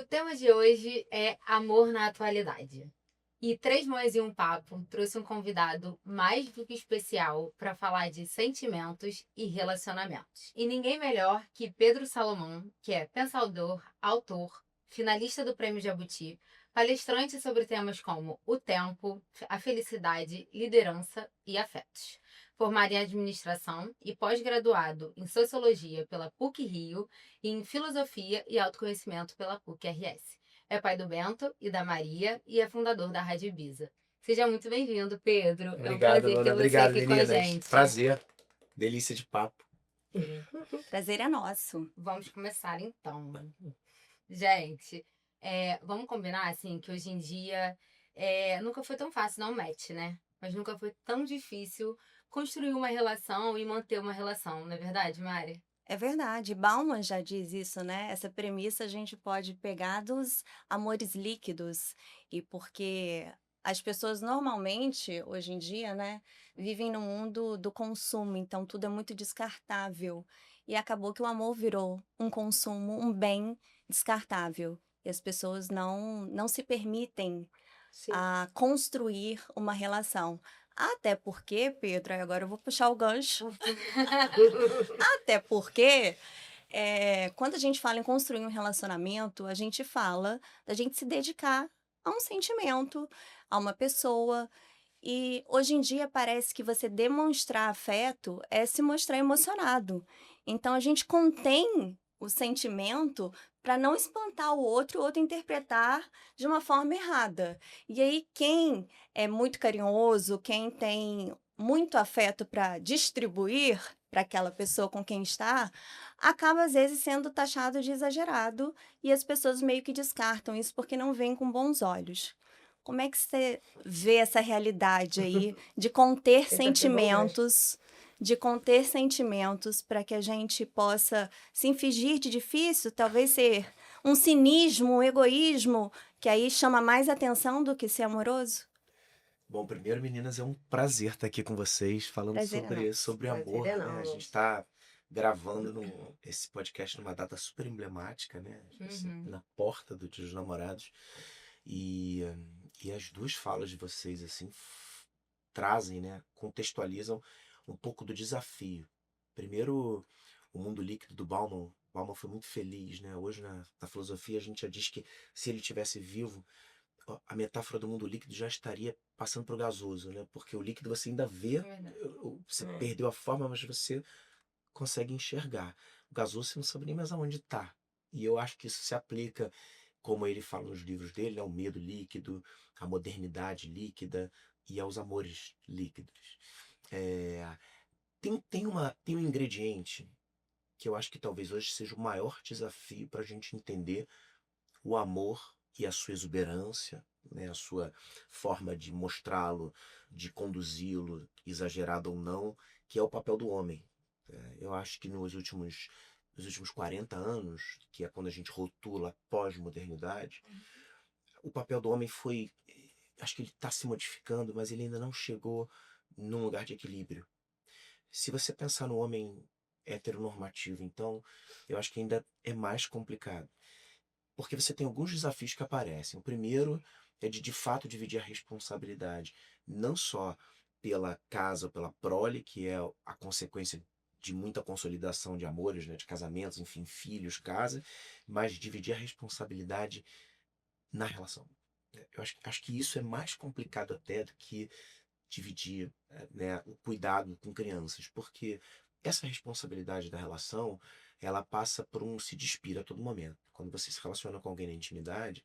O tema de hoje é amor na atualidade. E Três Mães e um Papo trouxe um convidado mais do que especial para falar de sentimentos e relacionamentos. E ninguém melhor que Pedro Salomão, que é pensador, autor, finalista do Prêmio Jabuti, palestrante sobre temas como o tempo, a felicidade, liderança e afetos. Formado em administração e pós-graduado em sociologia pela PUC-Rio e em filosofia e autoconhecimento pela PUC-RS. É pai do Bento e da Maria e é fundador da Rádio Ibiza. Seja muito bem-vindo, Pedro. É um Obrigado, prazer ter Luana. você Obrigado, aqui com a meninas. gente. Prazer. Delícia de papo. Prazer é nosso. Vamos começar então. Gente, vamos combinar assim que hoje em dia nunca foi tão fácil não match, né? Mas nunca foi tão difícil construir uma relação e manter uma relação, não é verdade, Mari? É verdade. Bauman já diz isso, né? Essa premissa a gente pode pegar dos amores líquidos. E porque as pessoas normalmente, hoje em dia, né, vivem no mundo do consumo, então tudo é muito descartável. E acabou que o amor virou um consumo, um bem descartável. E as pessoas não se permitem Sim. a construir uma relação. Até porque, Pedro, agora eu vou puxar o gancho. Até porque, quando a gente fala em construir um relacionamento, a gente fala da gente se dedicar a um sentimento, a uma pessoa. E hoje em dia parece que você demonstrar afeto é se mostrar emocionado. Então a gente contém o sentimento para não espantar o outro interpretar de uma forma errada. E aí, quem é muito carinhoso, quem tem muito afeto para distribuir para aquela pessoa com quem está, acaba às vezes sendo taxado de exagerado e as pessoas meio que descartam isso porque não veem com bons olhos. Como é que você vê essa realidade aí de conter sentimentos, para que a gente possa se infligir de difícil, talvez ser um cinismo, um egoísmo, que aí chama mais atenção do que ser amoroso? Bom, primeiro, meninas, é um prazer estar aqui com vocês, falando Prazer é nosso. sobre Prazer amor, é né? A nosso. gente está gravando esse podcast numa data super emblemática, né? Uhum. Na porta do Dia dos Namorados. E, e as duas falas de vocês, assim, trazem, né? Contextualizam um pouco do desafio. Primeiro, o mundo líquido do Bauman. Bauman foi muito feliz, né? Hoje, na filosofia, a gente já diz que se ele tivesse vivo, a metáfora do mundo líquido já estaria passando para o gasoso, né? Porque o líquido você ainda vê, você perdeu a forma, mas você consegue enxergar. O gasoso você não sabe nem mais aonde está. E eu acho que isso se aplica, como ele fala nos livros dele, ao medo líquido, à modernidade líquida e aos amores líquidos. É, tem um ingrediente que eu acho que talvez hoje seja o maior desafio para a gente entender o amor e a sua exuberância, né, a sua forma de mostrá-lo, de conduzi-lo, exagerado ou não, que é o papel do homem. Eu acho que nos últimos 40 anos, que é quando a gente rotula pós-modernidade, o papel do homem foi. Acho que ele está se modificando, mas ele ainda não chegou num lugar de equilíbrio. Se você pensar no homem heteronormativo, então, eu acho que ainda é mais complicado. Porque você tem alguns desafios que aparecem. O primeiro é de fato dividir a responsabilidade, não só pela casa ou pela prole, que é a consequência de muita consolidação de amores, né, de casamentos, enfim, filhos, casa, mas dividir a responsabilidade na relação. Eu acho que isso é mais complicado até do que dividir, né, o cuidado com crianças, porque essa responsabilidade da relação, ela passa por um se despir a todo momento. Quando você se relaciona com alguém na intimidade,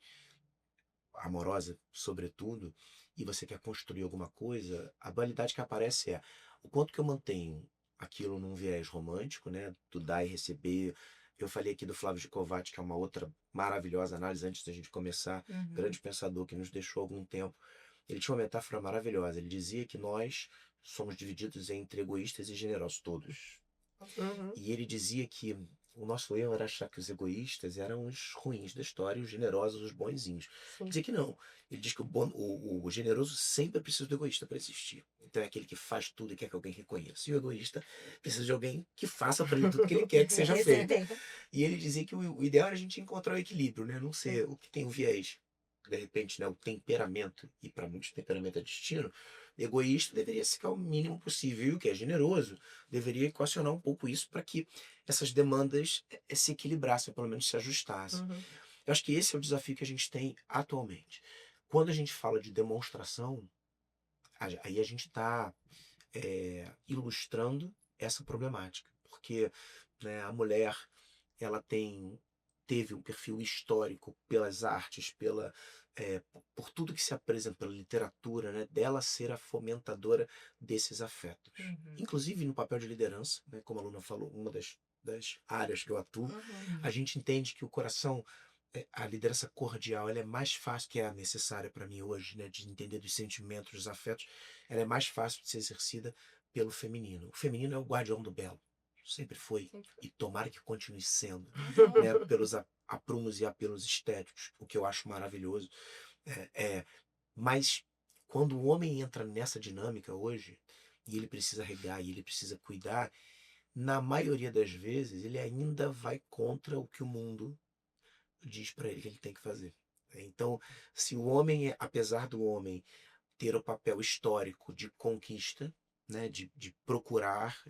amorosa sobretudo, e você quer construir alguma coisa, a dualidade que aparece é o quanto que eu mantenho aquilo num viés romântico, né, do dar e receber. Eu falei aqui do Flávio de Kovács, que é uma outra maravilhosa análise antes da gente começar, grande pensador que nos deixou algum tempo. Ele tinha uma metáfora maravilhosa. Ele dizia que nós somos divididos entre egoístas e generosos, todos. Uhum. E ele dizia que o nosso erro era achar que os egoístas eram os ruins da história e os generosos os bonzinhos. Dizia que não. Ele diz que o generoso sempre precisa do egoísta para existir. Então é aquele que faz tudo e quer que alguém reconheça. E o egoísta precisa de alguém que faça para ele tudo que ele quer que seja feito. E ele dizia que o ideal era a gente encontrar o equilíbrio, né? Não ser o que tem o viés, de repente, né? O temperamento, e para muitos temperamento é destino, egoísta deveria ficar o mínimo possível, e o que é generoso deveria equacionar um pouco isso para que essas demandas se equilibrassem, pelo menos se ajustassem. Uhum. Eu acho que esse é o desafio que a gente tem atualmente. Quando a gente fala de demonstração, aí a gente está ilustrando essa problemática, porque, né, a mulher ela teve um perfil histórico pelas artes, por tudo que se apresenta, pela literatura, né, dela ser a fomentadora desses afetos. Uhum. Inclusive no papel de liderança, né, como a Luna falou, uma das áreas que eu atuo, Uhum. a gente entende que o coração, a liderança cordial, ela é mais fácil, que é a necessária para mim hoje, né, de entender dos sentimentos, dos afetos, ela é mais fácil de ser exercida pelo feminino. O feminino é o guardião do belo, sempre foi, e tomara que continue sendo, né, pelos aprumos e apelos estéticos, o que eu acho maravilhoso. Mas quando o homem entra nessa dinâmica hoje, e ele precisa regar, e ele precisa cuidar, na maioria das vezes ele ainda vai contra o que o mundo diz para ele que ele tem que fazer. Então, se o homem, apesar do homem ter o papel histórico de conquista, né, de procurar,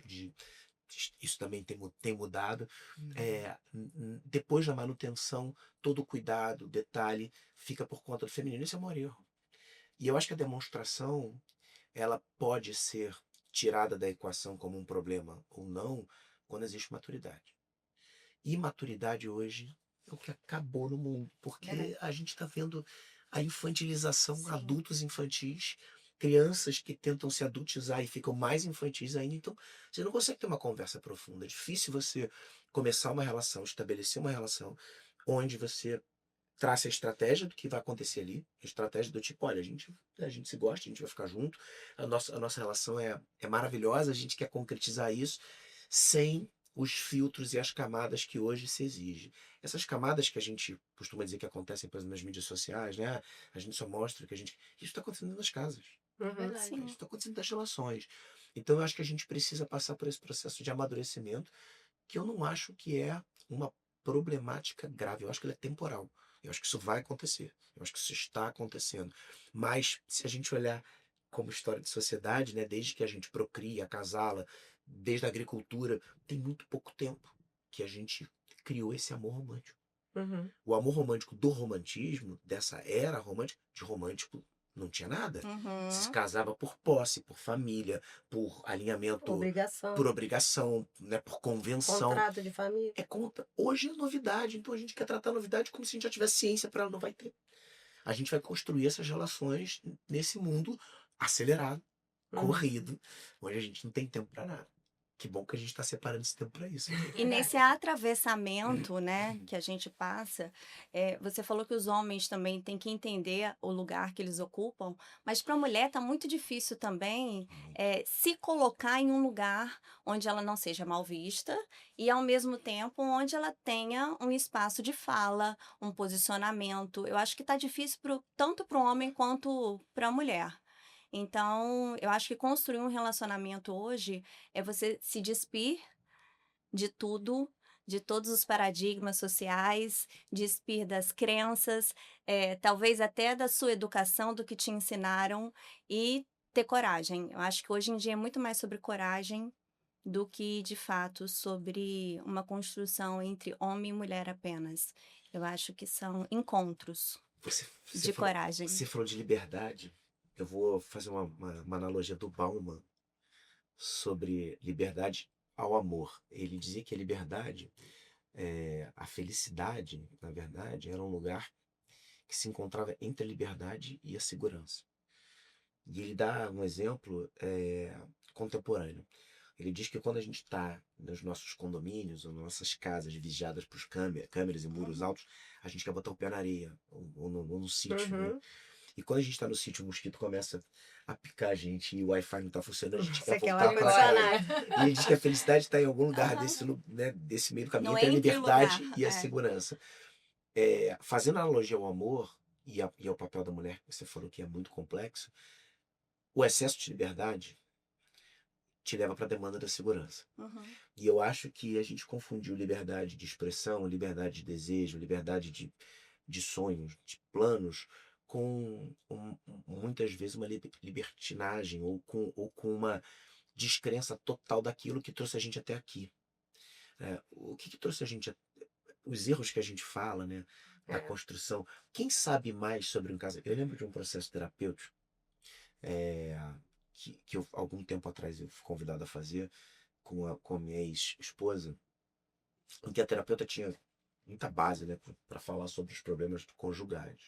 isso também tem mudado, depois da manutenção, todo o cuidado, detalhe, fica por conta do feminino. Isso é o maior erro. E eu acho que a demonstração, ela pode ser tirada da equação como um problema ou não, quando existe maturidade. E maturidade hoje é o que acabou no mundo, porque a gente está vendo a infantilização, Sim. adultos infantis, crianças que tentam se adultizar e ficam mais infantis ainda. Então, você não consegue ter uma conversa profunda. É difícil você começar uma relação, estabelecer uma relação onde você traça a estratégia do que vai acontecer ali, a estratégia do tipo, olha, a gente se gosta, a gente vai ficar junto, a nossa relação é maravilhosa, a gente quer concretizar isso sem os filtros e as camadas que hoje se exige. Essas camadas que a gente costuma dizer que acontecem, por exemplo, nas mídias sociais, né? A gente só mostra que a gente... Isso está acontecendo nas casas. Uhum. Sim. Isso está acontecendo nas relações. Então, eu acho que a gente precisa passar por esse processo de amadurecimento, que eu não acho que é uma problemática grave. Eu acho que ele é temporal. Eu acho que isso vai acontecer. Eu acho que isso está acontecendo. Mas, se a gente olhar como história de sociedade, né, desde que a gente procria, acasala, desde a agricultura, tem muito pouco tempo que a gente criou esse amor romântico. Uhum. O amor romântico do romantismo, dessa era romântica, de romântico não tinha nada. Uhum. Se casava por posse, por família, por alinhamento, Obrigação. por obrigação, né, por convenção. Contrato de família. Hoje é novidade, então a gente quer tratar a novidade como se a gente já tivesse ciência para ela, não vai ter. A gente vai construir essas relações nesse mundo acelerado, corrido, onde a gente não tem tempo para nada. Que bom que a gente está separando esse tempo para isso. E nesse atravessamento, né, que a gente passa, você falou que os homens também têm que entender o lugar que eles ocupam, mas para a mulher tá muito difícil também se colocar em um lugar onde ela não seja mal vista e, ao mesmo tempo, onde ela tenha um espaço de fala, um posicionamento. Eu acho que tá difícil tanto para o homem quanto para a mulher. Então, eu acho que construir um relacionamento hoje é você se despir de tudo, de todos os paradigmas sociais, despir das crenças, talvez até da sua educação, do que te ensinaram, e ter coragem. Eu acho que hoje em dia é muito mais sobre coragem do que, de fato, sobre uma construção entre homem e mulher apenas. Eu acho que são encontros de coragem. Você falou de liberdade. Eu vou fazer uma analogia do Bauman sobre liberdade ao amor. Ele dizia que a liberdade, a felicidade, na verdade, era um lugar que se encontrava entre a liberdade e a segurança. E ele dá um exemplo contemporâneo. Ele diz que quando a gente está nos nossos condomínios ou nas nossas casas vigiadas por câmeras e muros altos, a gente quer botar o pé na areia ou no sítio, né? E quando a gente está no sítio, o mosquito começa a picar a gente e o Wi-Fi não está funcionando, a gente quer Você quer o voltar para casa. ar-condicionado. E ele diz que a felicidade está em algum lugar desse meio do caminho, Não entre a entre liberdade lugar, e a segurança. Fazendo analogia ao amor e ao papel da mulher, que você falou que é muito complexo, o excesso de liberdade te leva para a demanda da segurança. Uhum. E eu acho que a gente confundiu liberdade de expressão, liberdade de desejo, liberdade de sonhos, de planos, com muitas vezes uma libertinagem ou com uma descrença total daquilo que trouxe a gente até aqui. O que trouxe a gente, os erros que a gente fala, né, da construção. Quem sabe mais sobre um caso? Eu lembro de um processo terapêutico que eu, algum tempo atrás eu fui convidado a fazer com a minha ex-esposa, em que a terapeuta tinha muita base, né, para falar sobre os problemas conjugais.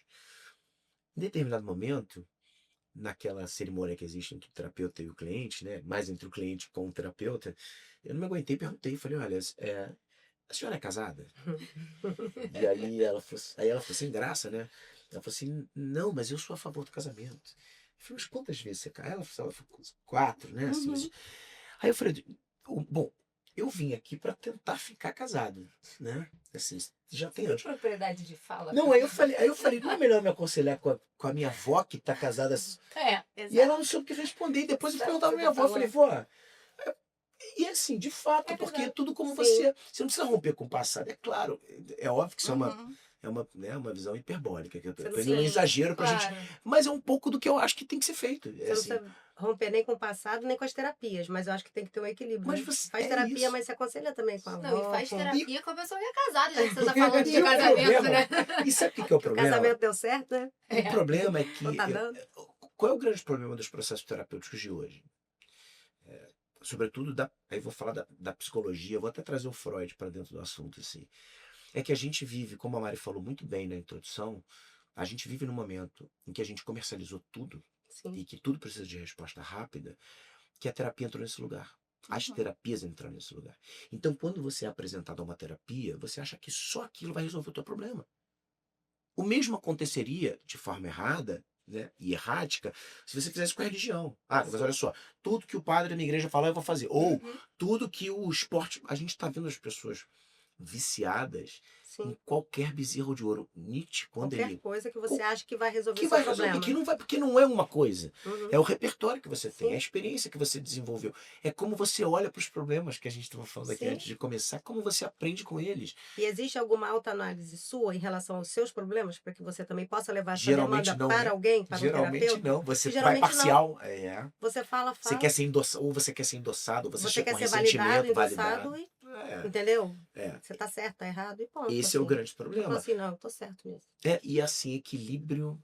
Em determinado momento, naquela cerimônia que existe entre o terapeuta e o cliente, né, mais entre o cliente com o terapeuta, eu não me aguentei e perguntei, falei, olha, a senhora é casada? E aí ela falou sem graça, né? Ela falou assim, não, mas eu sou a favor do casamento. Eu falei, mas quantas vezes você casou? Ela falou, 4, né? Assim, Uhum. aí eu falei, bom, eu vim aqui para tentar ficar casado, né? Assim, já tem Tem anos. propriedade de fala. Não, aí eu falei, não é melhor me aconselhar com a minha avó que tá casada assim? E ela não soube o que responder. E depois eu Sabe o perguntava que pra minha você avó, tá eu falei, vó, e assim, de fato, É porque é verdade. tudo como Sim. você não precisa romper com o passado. É claro, é óbvio que isso Uhum. né, uma visão hiperbólica, que eu tô Você não indo num precisa- exagero pra gente, Claro. mas é um pouco do que eu acho que tem que ser feito. Você não Assim, precisa romper nem com o passado, nem com as terapias, mas eu acho que tem que ter um equilíbrio, mas né? você, Faz é terapia, isso. mas se aconselha também com a Não, e avó, faz com... terapia com a pessoa que é casada, já que você tá falando de E o casamento, problema, né? e sabe o que é o que o problema? casamento deu certo, né? O problema é que, Não tá dando. qual é o grande problema dos processos terapêuticos de hoje? Sobretudo, aí vou falar da psicologia, vou até trazer o Freud para dentro do assunto, assim. É que a gente vive, como a Mari falou muito bem na introdução, a gente vive num momento em que a gente comercializou tudo Sim. e que tudo precisa de resposta rápida, que a terapia entrou nesse lugar. As Uhum. terapias entraram nesse lugar. Então, quando você é apresentado a uma terapia, você acha que só aquilo vai resolver o teu problema. O mesmo aconteceria de forma errada, né, e errática, se você fizesse com a religião. Ah, mas olha só, tudo que o padre na igreja falar eu vou fazer. Ou Uhum. tudo que o esporte. A gente está vendo as pessoas viciadas Sim. em qualquer bezerro de ouro. Nietzsche, quando Qualquer ele. coisa que você acha que vai resolver Que seu vai resolver, problema. que não vai, porque não é uma coisa. Uhum. É o repertório que você tem, Sim. é a experiência que você desenvolveu. É como você olha para os problemas que a gente estava falando aqui Sim. antes de começar, como você aprende com eles. E existe alguma autoanálise sua em relação aos seus problemas, para que você também possa levar essa Geralmente demanda não, para né? alguém, para um Geralmente terapeuta? não. Você vai Geralmente não. parcial. Você fala, Você quer ser endossado, ou você quer ser endossado, ou você Você chega quer com ser validado, ressentimento, endossado, validado. entendeu? É. Você tá certo, tá errado e ponto. Esse é o assim. grande Você fala problema. assim, não, eu tô certo mesmo. E assim, equilíbrio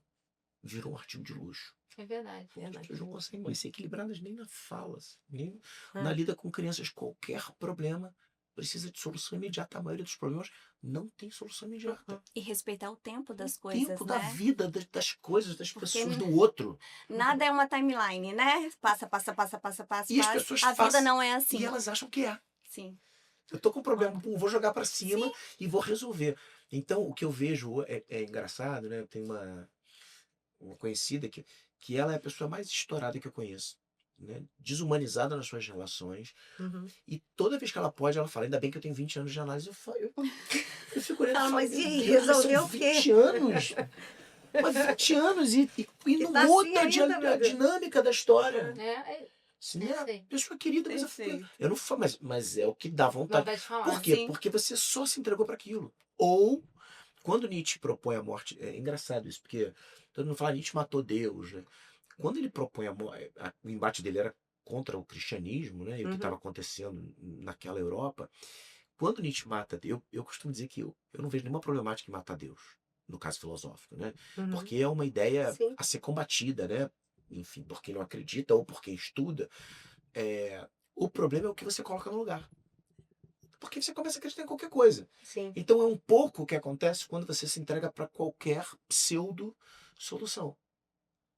virou um artigo de luxo. É verdade. As pessoas não conseguem mais ser equilibradas nem na fala, assim, nem É. na lida com crianças. Qualquer problema precisa de solução imediata. A maioria dos problemas não tem solução imediata. E respeitar o tempo das O coisas, tempo né? da vida, das coisas, das Porque pessoas, do outro. nada é uma timeline, né? Passa, passa, passa, passa, passa, E as passa. pessoas A vida fazem- não é assim. E elas acham que é. Sim. Eu tô com um problema, pum, vou jogar pra cima e vou resolver. Então, o que eu vejo é engraçado, né? Eu tenho uma conhecida que ela é a pessoa mais estourada que eu conheço, né? Desumanizada nas suas relações. Uhum. E toda vez que ela pode, ela fala, ainda bem que eu tenho 20 anos de análise. Eu fico olhando e Fala, falo, mas meu e aí, Deus, resolveu são o quê? 20 anos. Mas 20 anos e não tá muda assim ainda, meu a Deus. dinâmica da história. É Né? sei. Pessoa querida, mas Perfeito. eu não falo, mas é o que dá vontade. Vontade de falar. Por quê? Sim. Porque você só se entregou para aquilo. Ou, quando Nietzsche propõe a morte, é engraçado isso, porque todo mundo fala Nietzsche matou Deus, né? Quando ele propõe a morte, o embate dele era contra o cristianismo, né? E o que Uhum. estava acontecendo naquela Europa. Quando Nietzsche mata Deus, eu costumo dizer que eu não vejo nenhuma problemática em matar Deus, no caso filosófico, né? Uhum. Porque é uma ideia Sim. a ser combatida, né? Enfim, por quem não acredita ou por quem estuda. O problema é o que você coloca no lugar. Porque você começa a acreditar em qualquer coisa. Sim. Então é um pouco o que acontece quando você se entrega para qualquer pseudo-solução.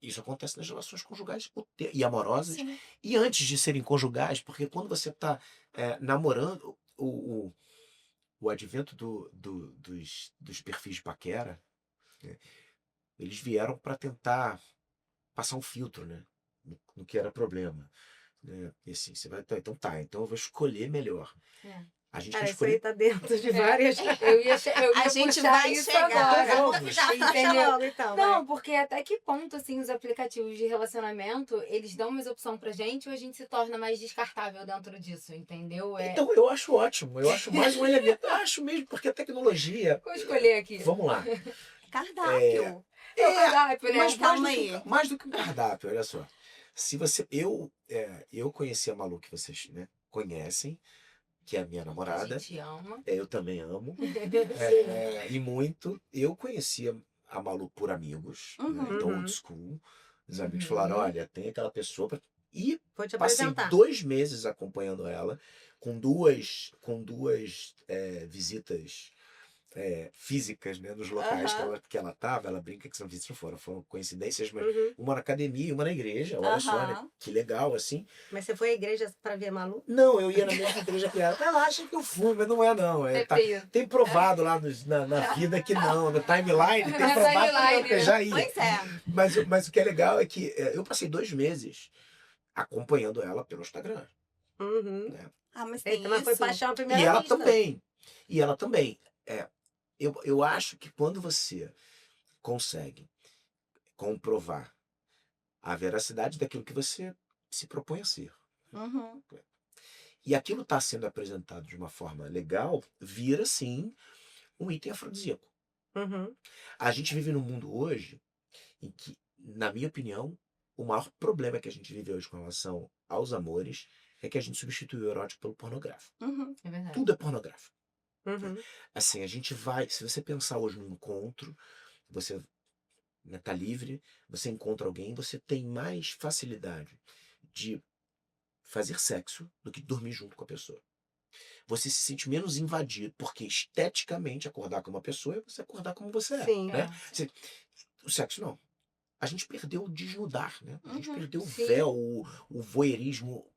Isso acontece nas relações conjugais e amorosas. Sim. E antes de serem conjugais, porque quando você está namorando, o advento dos perfis de paquera, né, eles vieram para tentar passar um filtro, né, no que era problema. Né? E assim, você vai. Então tá, então eu vou escolher melhor. É. A gente Cara, vai isso aí escolher. tá dentro de várias. Eu ia A gente puxar vai isso chegar. agora. Vamos. Já fecha Entendeu? logo, então. Não, porque até que ponto, assim, os aplicativos de relacionamento, eles dão mais opção pra gente ou a gente se torna mais descartável dentro disso, entendeu? Então, eu acho ótimo. Eu acho mais um elemento. Eu acho mesmo, porque a tecnologia. Vou escolher aqui. Vamos lá. Cardápio. É o cardápio, né? Mas calma mais do que um cardápio, olha só. Se você. Eu conheci a Malu, que vocês, né, conhecem, que é a minha A namorada. gente ama. Eu também amo. E muito. Eu conhecia a Malu por amigos, né? Uhum. Então, Uhum. old school. Os amigos Uhum. falaram: olha, tem aquela pessoa. E Vou te passei apresentar. 2 meses acompanhando ela, com duas visitas físicas, né, nos locais Aham. que ela tava. Ela brinca que são visitas, foram coincidências, mas Uhum. uma na academia e uma na igreja. Olha só, né? Aham. Que legal, assim. Mas você foi à igreja pra ver Malu? Não, eu ia na mesma igreja que ela. Ela acha que eu fui, mas não é, não. Tem provado lá na vida que não. No timeline, tem Na provado que não, timeline, porque né? já ia. Pois é. Mas o que é legal é que eu passei 2 meses acompanhando ela pelo Instagram. Uhum. Né? Mas tem Eita, mas foi isso. paixão à primeira E ela vista. também. E ela também. Eu acho que quando você consegue comprovar a veracidade daquilo que você se propõe a ser, Uhum. e aquilo está sendo apresentado de uma forma legal, vira, sim, um item afrodisíaco. Uhum. A gente vive num mundo hoje em que, na minha opinião, o maior problema que a gente vive hoje com relação aos amores é que a gente substitui o erótico pelo pornográfico. Uhum. É verdade. Tudo é pornográfico. Uhum. Assim, a gente vai... Se você pensar hoje num encontro, você tá livre, você encontra alguém, você tem mais facilidade de fazer sexo do que dormir junto com a pessoa. Você se sente menos invadido, porque esteticamente acordar com uma pessoa é você acordar como você é. Sim. Né? O sexo não. A gente perdeu o desnudar, né? A gente Uhum. perdeu o Sim. véu, o voyeurismo.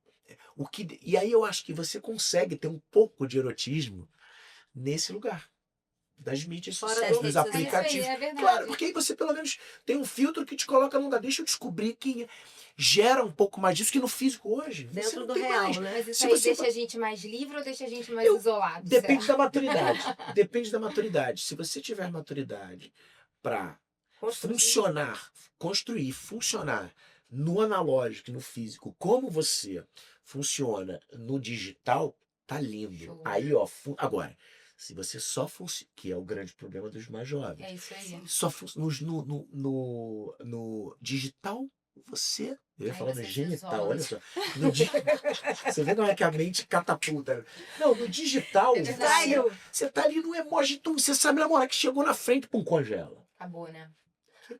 E aí eu acho que você consegue ter um pouco de erotismo nesse lugar. Das mídias Fora sociais, do- dos das redes sociais. aplicativos. É verdade. Claro, porque aí você pelo menos tem um filtro que te coloca num lugar. Deixa eu descobrir quem é. Gera um pouco mais disso que no físico hoje. Você Dentro não do tem real, mais. né? Mas isso Se aí você- deixa a gente mais livre ou deixa a gente mais Eu- isolado? Depende será? da maturidade. Depende da maturidade. Se você tiver maturidade para funcionar no analógico e no físico, como você funciona no digital, tá lindo. Show. Aí, ó, agora, se você só funciona, que é o grande problema dos mais jovens, É isso aí. só no digital, você. Eu ia Aí falar você no se genital, isola. olha só. Você vê como é que a mente catapulta. Não, no digital, É verdade. você tá ali no emoji, você sabe namorar que chegou na frente, pum, congela. Acabou, né?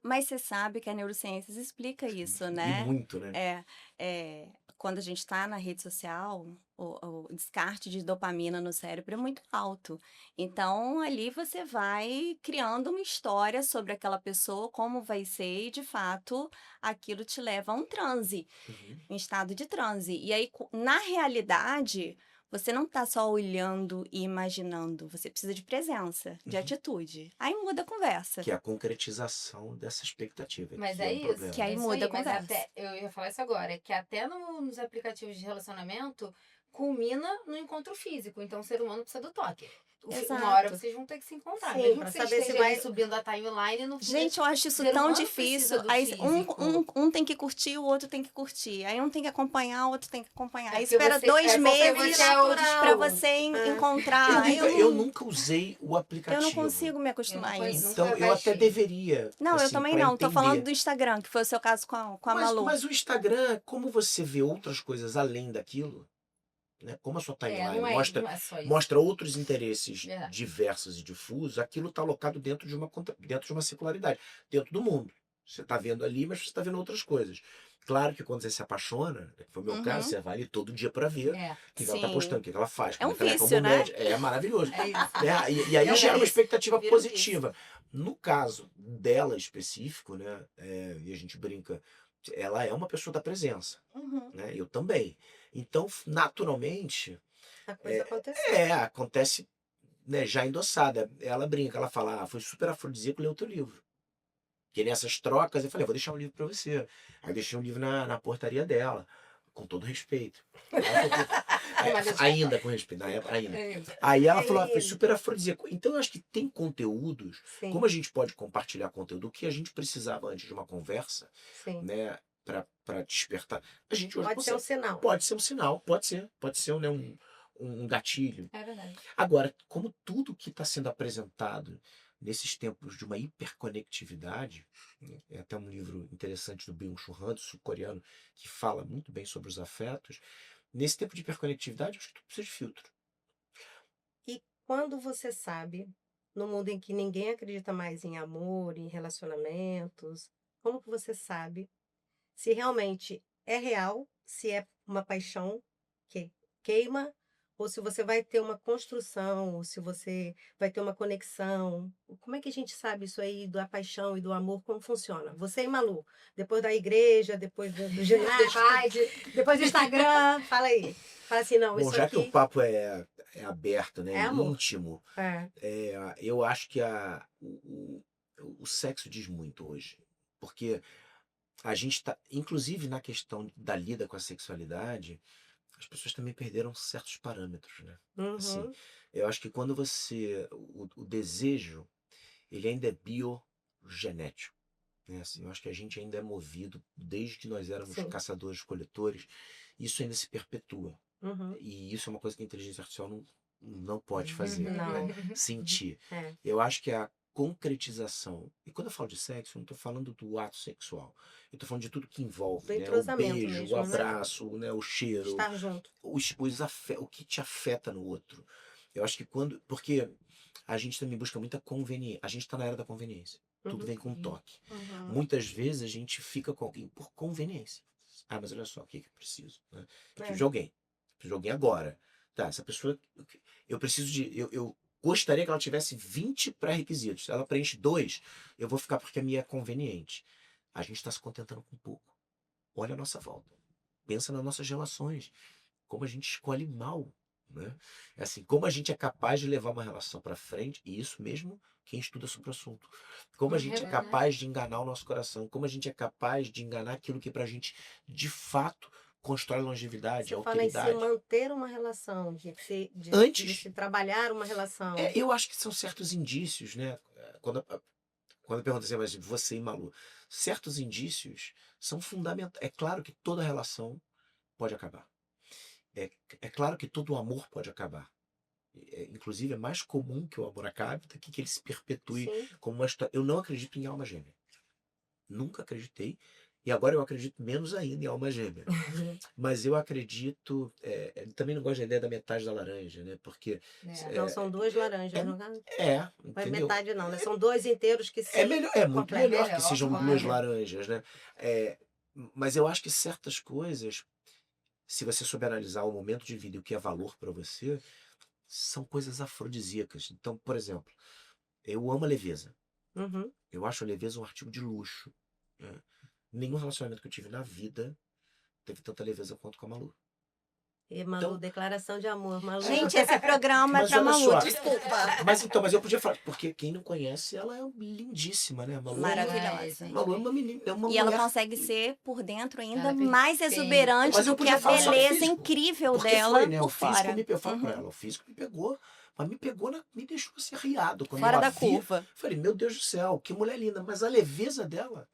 Mas você sabe que a neurociências explica isso, E né? muito, né? Quando a gente está na rede social, o descarte de dopamina no cérebro é muito alto. Então, ali você vai criando uma história sobre aquela pessoa, como vai ser, e de fato, aquilo te leva a um transe, Uhum. um estado de transe. E aí, na realidade, você não está só olhando e imaginando, você precisa de presença, de Uhum. atitude. Aí muda a conversa. Que é a concretização dessa expectativa. Mas que é um isso. problema. Que aí É isso muda a mas conversa. até, eu ia falar isso agora, que até nos aplicativos de relacionamento culmina no encontro físico. Então o ser humano precisa do toque. Exato. Uma hora vocês vão ter que se encontrar. Sim, Mesmo pra que vocês saber se estejam aí vai- subindo a timeline no Gente, eu acho isso ser tão humano difícil. precisa do Aí físico. um tem que curtir, o outro tem que curtir. Aí um tem que acompanhar, o outro tem que acompanhar. Aí porque espera você- 2 porque meses você é o- pra você encontrar. Aí Eu nunca usei o eu aplicativo. não consigo me acostumar a Eu não isso. conheço. Então Nunca eu até baixei. deveria. Não, eu assim, também pra não. Tô falando entender. do Instagram, que foi o seu caso com a Malu. Mas o Instagram, como você vê outras coisas além daquilo, né? Como a sua timeline não mostra, não é só isso. mostra outros interesses Verdade. diversos e difusos, aquilo está alocado dentro de uma circularidade, dentro do mundo. Você está vendo ali, mas você está vendo outras coisas. Claro que quando você se apaixona, que foi o meu Uhum. caso, você vai ali todo dia para ver É, o que ela está Sim. postando, o que ela faz, É um como ela vício, como né? média. É maravilhoso. é isso. Né? E aí É um gera uma vício. expectativa Vira um positiva. No caso dela específico, né? E a gente brinca, ela é uma pessoa da presença, Uhum. né? Eu também. Então, naturalmente, A coisa aconteceu. acontece, né, já endossada. Ela brinca, ela fala, foi super afrodisíaco ler o teu livro. Porque nessas trocas, eu falei, vou deixar um livro para você. Aí eu deixei um livro na portaria dela, com todo respeito. Ela falou, Ainda com respeito, na época, ainda. Aí ela falou, foi isso. super afrodisíaco. Então eu acho que tem conteúdos, Sim, como a gente pode compartilhar conteúdo que a gente precisava antes de uma conversa, sim. né, para despertar. A gente hoje Pode ser um consegue. sinal. Pode ser um sinal, pode ser, né, um gatilho. É verdade. Agora, como tudo que está sendo apresentado nesses tempos de uma hiperconectividade, né, é até um livro interessante do Byung-Chul Han, do sul-coreano, que fala muito bem sobre os afetos. Nesse tempo de hiperconectividade, eu acho que tudo precisa de filtro. E quando você sabe, no mundo em que ninguém acredita mais em amor, em relacionamentos, como que você sabe se realmente é real, se é uma paixão que queima, ou se você vai ter uma construção, ou se você vai ter uma conexão? Como é que a gente sabe isso aí da paixão e do amor, como funciona? Você e Malu, depois da igreja, depois do ginástica, depois do Instagram, fala aí. Fala assim, não, Bom, isso já que o aqui papo é aberto, né, é amor. íntimo, É. eu acho que o sexo diz muito hoje. Porque a gente está, inclusive na questão da lida com a sexualidade, as pessoas também perderam certos parâmetros, né? Assim, Uhum. eu acho que quando o desejo, ele ainda é biogenético, né? Assim, eu acho que a gente ainda é movido, desde que nós éramos Sim. caçadores-coletores, isso ainda se perpetua. Uhum. E isso é uma coisa que a inteligência artificial não pode fazer, Não. né? Sentir. É. Eu acho que a concretização, e quando eu falo de sexo, eu não estou falando do ato sexual, eu estou falando de tudo que envolve, Do né? O entrosamento beijo, mesmo, o né? abraço, né? O cheiro, Estar junto. o que te afeta no outro. Eu acho que porque a gente também busca muita conveniência, a gente está na era da conveniência. Tudo Uhum. vem com toque. Uhum. Muitas vezes a gente fica com alguém por conveniência. Ah, mas olha só, o que eu preciso? Né? Eu preciso É. de alguém. Preciso de alguém agora. Tá, essa pessoa. Eu preciso de. Eu gostaria que ela tivesse 20 pré-requisitos. Se ela preenche 2, eu vou ficar porque a minha é conveniente. A gente está se contentando com pouco. Olha a nossa volta. Pensa nas nossas relações. Como a gente escolhe mal. Né? É assim, como a gente é capaz de levar uma relação para frente, e isso mesmo quem estuda sobre o assunto. Como a É gente é verdade. capaz de enganar o nosso coração, como a gente é capaz de enganar aquilo que pra gente, de fato, constrói longevidade, Você fala em se alteridade. manter uma relação, de Antes, se trabalhar uma relação. eu acho que são certos indícios, né? Quando pergunta assim, mas você e Malu, certos indícios são fundamentais. É claro que toda relação pode acabar. É claro que todo amor pode acabar. Inclusive, é mais comum que o amor acabe do que ele se perpetue Sim. como uma história. Eu não acredito em alma gêmea. Nunca acreditei. E agora eu acredito menos ainda em alma gêmea. Mas eu acredito. Também não gosto da ideia da metade da laranja, né? Porque. Não, são duas laranjas, não é? Mas Entendeu? metade não, né? São dois inteiros que se É muito completam. melhor que sejam duas claro. laranjas, né? É, mas eu acho que certas coisas, se você souber analisar o momento de vida e o que é valor para você, são coisas afrodisíacas. Então, por exemplo, eu amo a leveza. Uhum. Eu acho a leveza um artigo de luxo. Né? Nenhum relacionamento que eu tive na vida teve tanta leveza quanto com a Malu. E Malu, Então- declaração de amor. Malu. Gente, esse programa é Mas pra olha Malu, só. desculpa. Mas eu podia falar, porque quem não conhece, ela é lindíssima, né? A Malu, Maravilhosa. a Malu é uma menina, é uma E ela mulher. consegue ser, por dentro, ainda Ela é mais perfeita. exuberante Mas eu do que podia a falar só do beleza físico. incrível Porque dela foi, né? O por físico fora. eu falo pra Uhum. ela, o físico me pegou. Mas me pegou, me deixou assim arriado. Quando Fora eu a da vi, curva. falei, meu Deus do céu, que mulher linda. Mas a leveza dela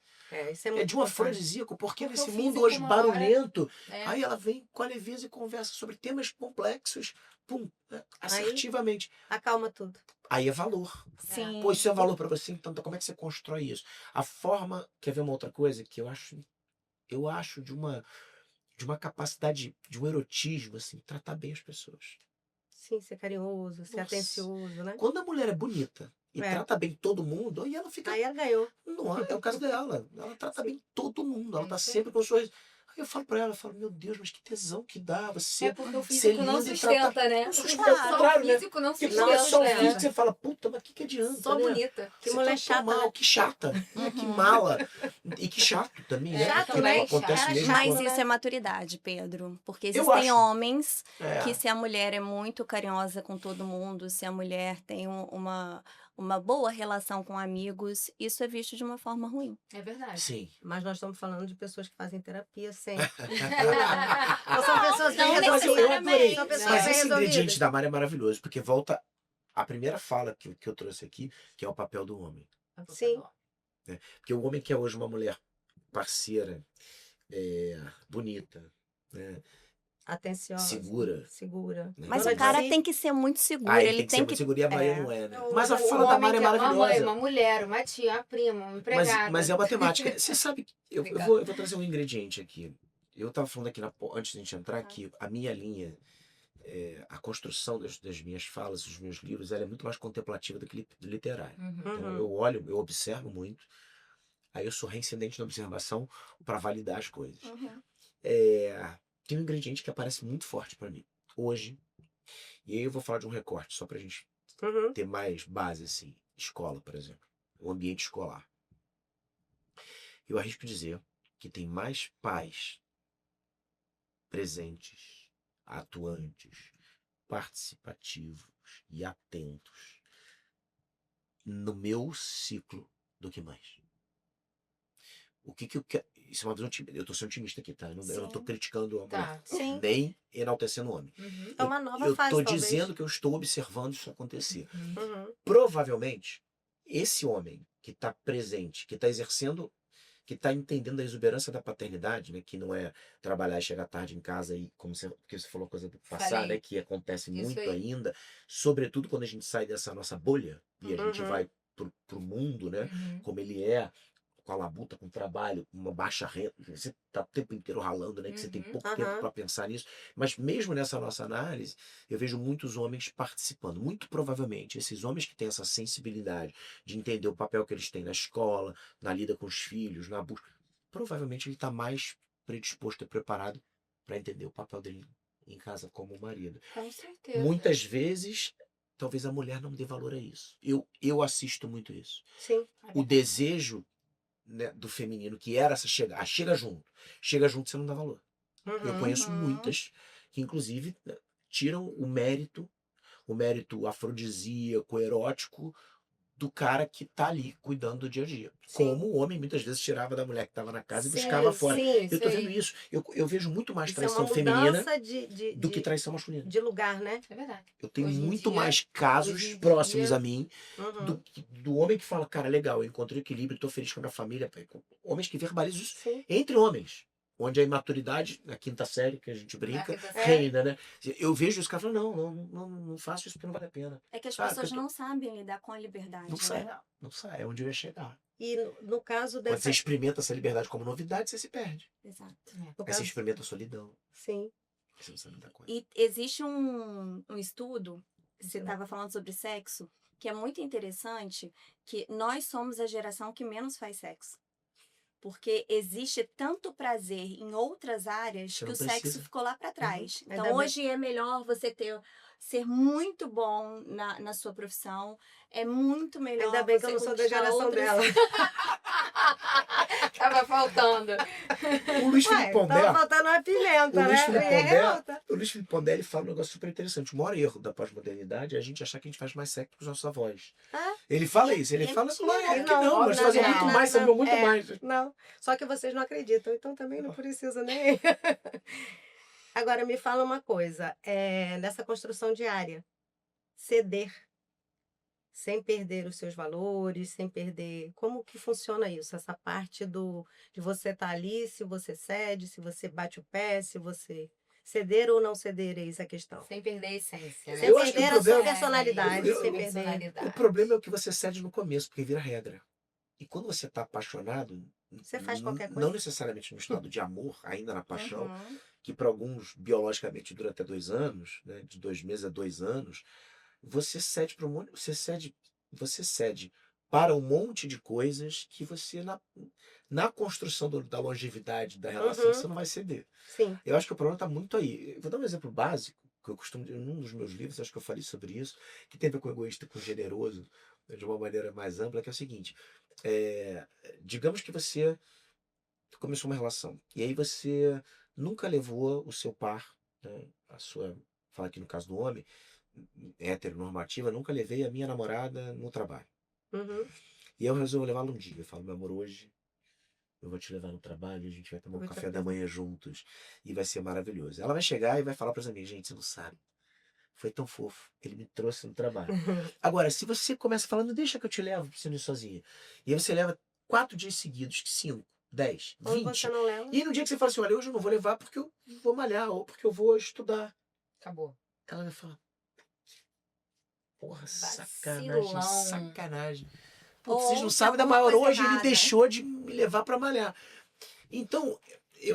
Isso é é muito de um importante. afrodisíaco, porque Porque nesse o mundo físico hoje uma hora- barulhento, É. aí ela vem com a leveza e conversa sobre temas complexos, pum, né, Aí- assertivamente. Acalma tudo. Aí é valor. Sim. Pô, isso é valor pra você, então como é que você constrói isso? A forma, quer ver uma outra coisa que eu acho de uma capacidade, de um erotismo, assim, tratar bem as pessoas. Sim, ser carinhoso, ser Nossa. atencioso, né? Quando a mulher é bonita e É. trata bem todo mundo, aí ela fica. Aí ela ganhou. Não, é o caso dela. Ela trata Sim. bem todo mundo. Ela É tá isso aí. sempre com os sorriso. Aí eu falo pra ela, meu Deus, mas que tesão que dá você É porque o ser físico não linda e tratar. sustenta, né? Não Só sustenta, Claro. o contrário, né? físico não Porque sustenta. quando só o né? físico, você fala, puta, mas que adianta, Só né? bonita. Que Você mulher tratou chata, mal, né? que chata, né? Que Uhum. mala. E que chato também, né? Chato, Porque né? acontece Cara mesmo chato, Mas com- isso é maturidade, Pedro. Porque Eu existem acho. homens É. que, se a mulher é muito carinhosa com todo mundo, se a mulher tem uma uma boa relação com amigos, isso é visto de uma forma ruim. É verdade. Sim. Mas nós estamos falando de pessoas que fazem terapia sempre. Ou são pessoas bem Não Mas eu resolvidas. adorei. São pessoas Mas bem esse ingrediente resolvidas. da Mari é maravilhoso, porque volta à primeira fala que eu trouxe aqui, que é o papel do homem. Sim. Porque o homem quer hoje uma mulher parceira, bonita, né, Atenciosa. segura. Segura. Né? Mas Dona o de cara si. tem que ser muito seguro, Ah, ele ele tem que ser tem muito que... seguro e a Maria é. não é, né? O- Mas a o fala da homem Mari é quer uma mãe, maravilhosa. uma mulher, uma tia, uma prima, uma empregada. Mas é uma temática. Você sabe que eu Obrigada. vou trazer um ingrediente aqui. Eu estava falando aqui, antes de a gente entrar, que a minha linha, a construção das minhas falas, dos meus livros, ela é muito mais contemplativa do que literária. Uhum. Então eu olho, eu observo muito, aí eu sou reincidente na observação para validar as coisas. Uhum. Tem um ingrediente que aparece muito forte para mim hoje, e aí eu vou falar de um recorte, só para a gente Uhum. ter mais base, assim. Escola, por exemplo. O ambiente escolar. Eu arrisco dizer que tem mais pais presentes, atuantes, participativos e atentos no meu ciclo do que mães. O que eu quero... Isso é uma visão otimista. Eu estou sendo otimista aqui, tá? Eu não estou Sim. criticando a mulher, Tá. Sim. nem enaltecendo o homem. Uhum. É uma nova Eu fase, estou talvez. dizendo que eu estou observando isso acontecer. Uhum. Uhum. Provavelmente, esse homem que está presente, que está exercendo, que está entendendo a exuberância da paternidade, né, que não é trabalhar e chegar tarde em casa e, porque você falou coisa do passado, Falei. né, que acontece Isso muito aí. ainda, sobretudo quando a gente sai dessa nossa bolha e a gente Uhum. vai pro mundo, né, Uhum. como ele é, com a labuta, com o trabalho, com uma baixa renda, você está o tempo inteiro ralando, né, que você tem Uhum. pouco tempo Aham. para pensar nisso, mas mesmo nessa nossa análise, eu vejo muitos homens participando. Muito provavelmente, esses homens que têm essa sensibilidade de entender o papel que eles têm na escola, na lida com os filhos, na busca, provavelmente ele está mais predisposto e preparado para entender o papel dele em casa como marido. Com certeza. Muitas vezes, talvez a mulher não dê valor a isso. Eu assisto muito isso. Sim. O desejo, né, do feminino, que era essa chega junto. Chega junto, você não dá valor. Eu Uhum. conheço Uhum. muitas que, inclusive, tiram o mérito afrodisíaco, erótico, do cara que tá ali cuidando do dia a dia. Sim. Como o homem muitas vezes tirava da mulher que estava na casa e Sim, buscava fora. sim. Eu tô Isso vendo aí. isso. Eu vejo muito mais Isso é uma traição feminina mudança do que traição masculina. de lugar, né? É verdade. Eu tenho Hoje em muito dia- mais hoje casos em próximos dia- a mim Uhum. do homem que fala, cara, legal, eu encontrei equilíbrio, tô feliz com a minha família. Homens que verbalizam isso Sim. entre homens. Onde a imaturidade, na quinta série, que a gente brinca, Na quinta série. reina, né? Eu vejo os caras falando, não faço isso porque não vale a pena. É que as Cara, pessoas porque eu não sabem lidar com a liberdade. Não né? sai, não sai. É onde eu ia chegar. E no caso Quando dessa. você experimenta essa liberdade como novidade, você se perde. Exato. No Aí você caso... experimenta a solidão. Sim. Aí você não sabe muita coisa. E existe um estudo, você Sim. estava falando sobre sexo, que é muito interessante, que nós somos a geração que menos faz sexo. Porque existe tanto prazer em outras áreas Você que não o sexo precisa. ficou lá para trás. Ainda Então, bem. hoje é melhor você ser muito bom na sua profissão. É muito melhor Ainda bem que você eu não sou da conquistar geração outras- dela. Tava faltando. O Luiz Felipe Ué, Pondé, tava faltando uma pimenta, O Luiz né? Felipe E é Pondé- revolta. o Luiz Felipe Pondé, ele fala um negócio super interessante. O maior erro da pós-modernidade é a gente achar que a gente faz mais sexo com os nossos avós. Ah. Ele fala isso, ele E é fala, mentira. claro, é que Não, não, nós na fazemos verdade, muito mais, não, sabemos muito é. mais. Não, só que vocês não acreditam, então também não precisa nem. Agora, me fala uma coisa, nessa construção diária, ceder, sem perder os seus valores, sem perder... Como que funciona isso? Essa parte de você estar ali, se você cede, se você bate o pé, se você... Ceder ou não ceder, eis a questão. Sem perder a essência, né? Sem Eu acho que o perder a sua problema- personalidade, eu- sem perder... personalidade. O problema é o que você cede no começo, porque vira regra. E quando você está apaixonado, Você faz qualquer não coisa. necessariamente no estado de amor, ainda na paixão, Uhum. que para alguns biologicamente dura até 2 anos, né, de 2 meses a 2 anos, você cede para você cede para um monte de coisas que você na construção da longevidade da relação Uhum. você não vai ceder. Sim. Eu acho que o problema está muito aí. Eu vou dar um exemplo básico que eu costumo, em um dos meus livros, acho que eu falei sobre isso, que tem a ver com o egoísta, com o generoso, né, de uma maneira mais ampla, que é o seguinte: digamos que você começou uma relação e aí você nunca levou o seu par, né, fala aqui no caso do homem, heteronormativa, nunca levei a minha namorada no trabalho. Uhum. E eu resolvo levá-la um dia. Eu falo, meu amor, hoje eu vou te levar no trabalho, a gente vai tomar um Vou te café da apresentar. manhã juntos e vai ser maravilhoso. Ela vai chegar e vai falar para as amigas, gente, você não sabe. Foi tão fofo. Ele me trouxe no trabalho. Agora, se você começa falando, deixa que eu te levo pra você não ir sozinha. E aí você leva 4 dias seguidos, 5, 10, Quando você 20. não leva, E no dia que você fala assim, olha, hoje eu não vou levar porque eu vou malhar ou porque eu vou estudar. Acabou. Ela vai falar, porra, Vacilão. sacanagem. Putz, vocês não Ou tem sabem da alguma maior, coisa hoje ele errada. deixou de me levar pra malhar. Então,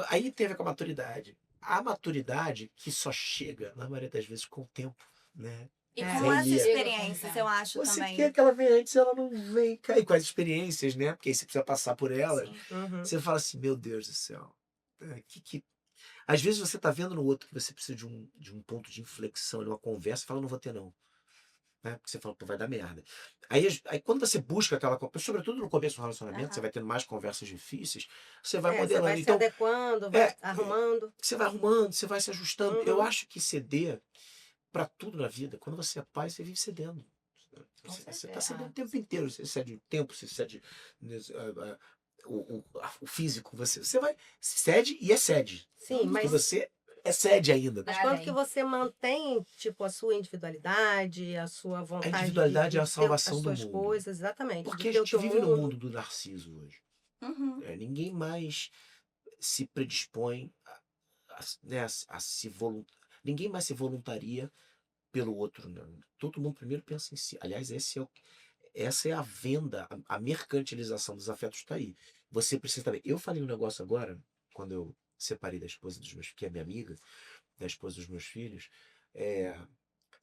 aí teve com a maturidade. A maturidade que só chega, na maioria das vezes, com o tempo, né? E É. Com como essas Vem, chega com o experiências, tempo? eu acho você também. quer que ela venha antes, ela não vem. E com as experiências, né? Porque aí você precisa passar por elas. Sim. uhum. Você fala assim, meu Deus do céu. Às vezes você tá vendo no outro que você precisa de um ponto de inflexão, de uma conversa, e fala, não vou ter não. Né? Porque você fala, pô, vai dar merda. Aí quando você busca aquela conversa, sobretudo no começo do relacionamento, você Aham. vai tendo mais conversas difíceis, você vai Você vai modelando. se Então, adequando, vai é, arrumando. você vai arrumando, você vai se ajustando. Eu Uhum. acho que ceder para tudo na vida, quando você é pai, você vive cedendo. Com Você certeza. está cedendo o tempo inteiro. Você cede o tempo, você cede o físico. Você vai, cede e excede. Sim, Porque mas, você excede ainda. mas Vai quando além. que você mantém, tipo, a sua individualidade, a sua A vontade individualidade de é a ter as salvação do suas mundo. coisas, exatamente, Porque de a ter o gente teu vive no mundo. mundo do narciso hoje. Uhum. Ninguém mais se predispõe né, a se ninguém mais se voluntaria pelo outro. Né? Todo mundo primeiro pensa em si. Aliás, essa é a venda, a mercantilização dos afetos está aí. Você precisa também. Eu falei um negócio agora, quando eu separei da esposa dos meus, que é minha amiga, da esposa dos meus filhos. é,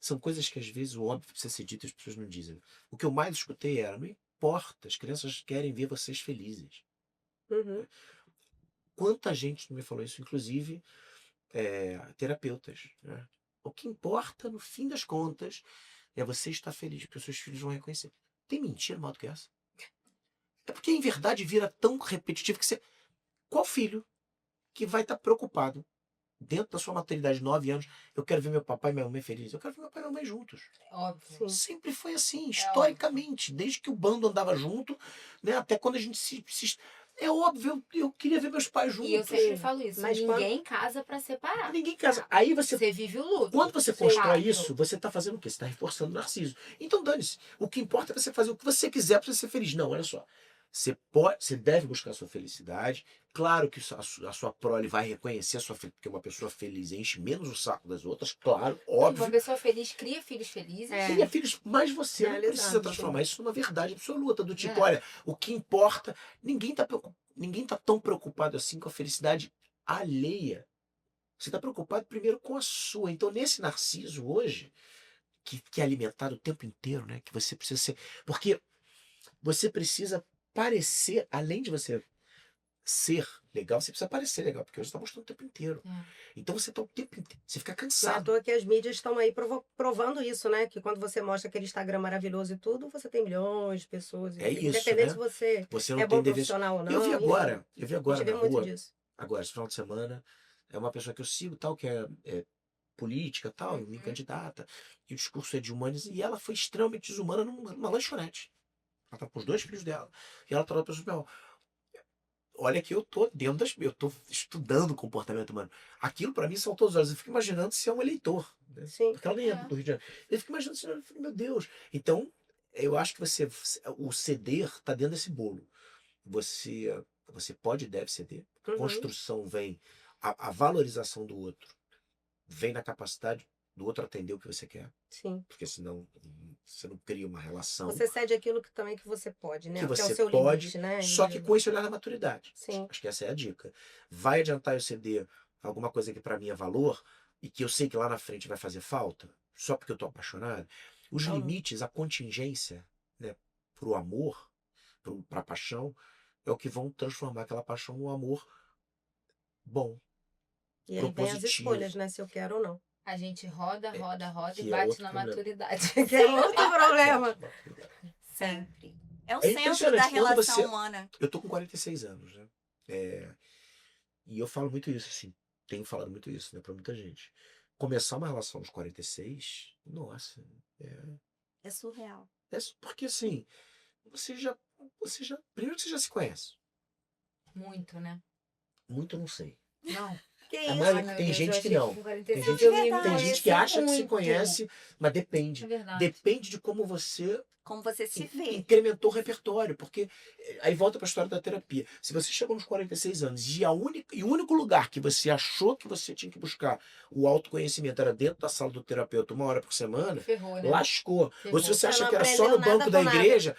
São coisas que às vezes o óbvio precisa ser dito e as pessoas não dizem. O que eu mais escutei era, não importa, as crianças querem ver vocês felizes. Uhum. Quanta gente me falou isso, inclusive terapeutas. Né? O que importa, no fim das contas, é você estar feliz, porque os seus filhos vão reconhecer. Tem mentira maior do que essa? É porque em verdade vira tão repetitivo que você. Qual filho que vai estar preocupado dentro da sua maturidade de 9 anos? Eu quero ver meu papai e minha mamãe felizes. Eu quero ver meu pai e minha mãe juntos. Óbvio. Sim. Sempre foi assim, óbvio. historicamente. Desde que o bando andava junto, né, até quando a gente É óbvio, eu queria ver meus pais E eu juntos. sempre falo isso. Mas Ninguém casa pra separar. Ninguém casa. Aí Você vive o luto. quando você Sim. constrói Fato. isso, você está fazendo o quê? Você está reforçando o narciso. Então dane-se. O que importa é você fazer o que você quiser para você ser feliz. Não, olha só. Você deve buscar a sua felicidade. Claro que a sua prole vai reconhecer a sua felicidade, porque uma pessoa feliz enche menos o saco das outras, claro, Uma óbvio. pessoa feliz cria filhos felizes. É. Cria filhos, mas você não Realizado, precisa sim. transformar isso numa verdade absoluta. Do tipo, É. olha, o que importa. Ninguém tá tão preocupado assim com a felicidade alheia. Você está preocupado primeiro com a sua. Então, nesse narciso hoje, que é alimentado o tempo inteiro, né? Que você precisa ser. Porque você precisa parecer, além de você ser legal, você precisa parecer legal, porque hoje você está mostrando o tempo inteiro. É. Então você está o tempo inteiro. Você fica Não é à cansado. toa que as mídias estão aí provando isso, né? Que quando você mostra aquele Instagram maravilhoso e tudo, você tem milhões de pessoas. É isso, Independente né? se você Você é não bom tem dever. profissional ou não. Eu vi enfim. agora A gente vê na muito rua, disso. agora, esse final de semana, é uma pessoa que eu sigo, tal, que é política, tal, me candidata, e o discurso é de humanos, e ela foi extremamente desumana numa lanchonete. Ela tá com os 2 filhos dela. E ela falou para as pessoas, olha que eu tô dentro eu tô estudando o comportamento humano. Aquilo para mim saltou os olhos. Eu fico imaginando se é um eleitor, né? Sim. Porque ela nem é É. do Rio de Janeiro. Eu fico imaginando, eu falei, meu Deus. Então, eu acho que o ceder tá dentro desse bolo. Você pode e deve ceder. A Uhum. construção vem, a valorização do outro vem na capacidade do outro atender o que você quer. Sim. Porque senão você não cria uma relação Você cede aquilo que também que você pode, né? que Que é o você seu pode, limite, né? só que com esse olhar da maturidade. Sim. Acho que essa é a dica. Vai adiantar eu ceder alguma coisa que para mim é valor e que eu sei que lá na frente vai fazer falta, só porque eu tô apaixonado? Os Então, limites, a contingência, né, pro amor, pra paixão, é o que vão transformar aquela paixão num amor bom, e aí vem as propositivo. escolhas, né? Se eu quero ou não. A gente roda e que é bate outro na problema. maturidade. Que é outro problema. Sempre. É o É centro impressionante, da quando relação você- humana. Eu tô com 46 anos, né? E eu falo muito isso, assim. Tenho falado muito isso, né, pra muita gente. Começar uma relação aos 46, nossa, É surreal. porque assim, você já, primeiro que você já se conhece. Muito, né? Muito eu não sei. Não. Que A isso? maioria- Ai, meu tem Deus, gente eu que achei não. com Tem 46 gente, eu ia me verdade. tem gente que conhecer acha que se muito. conhece, mas É depende. verdade. Depende de como você Como você se vê. incrementou o repertório, porque aí volta para a história da terapia. Se você chegou nos 46 anos e o único lugar que você achou que você tinha que buscar o autoconhecimento era dentro da sala do terapeuta 1 hora por semana, Ferrou, né? lascou. Ferrou. Ou se você Você acha não que era só aprendeu no banco nada da com nada. igreja,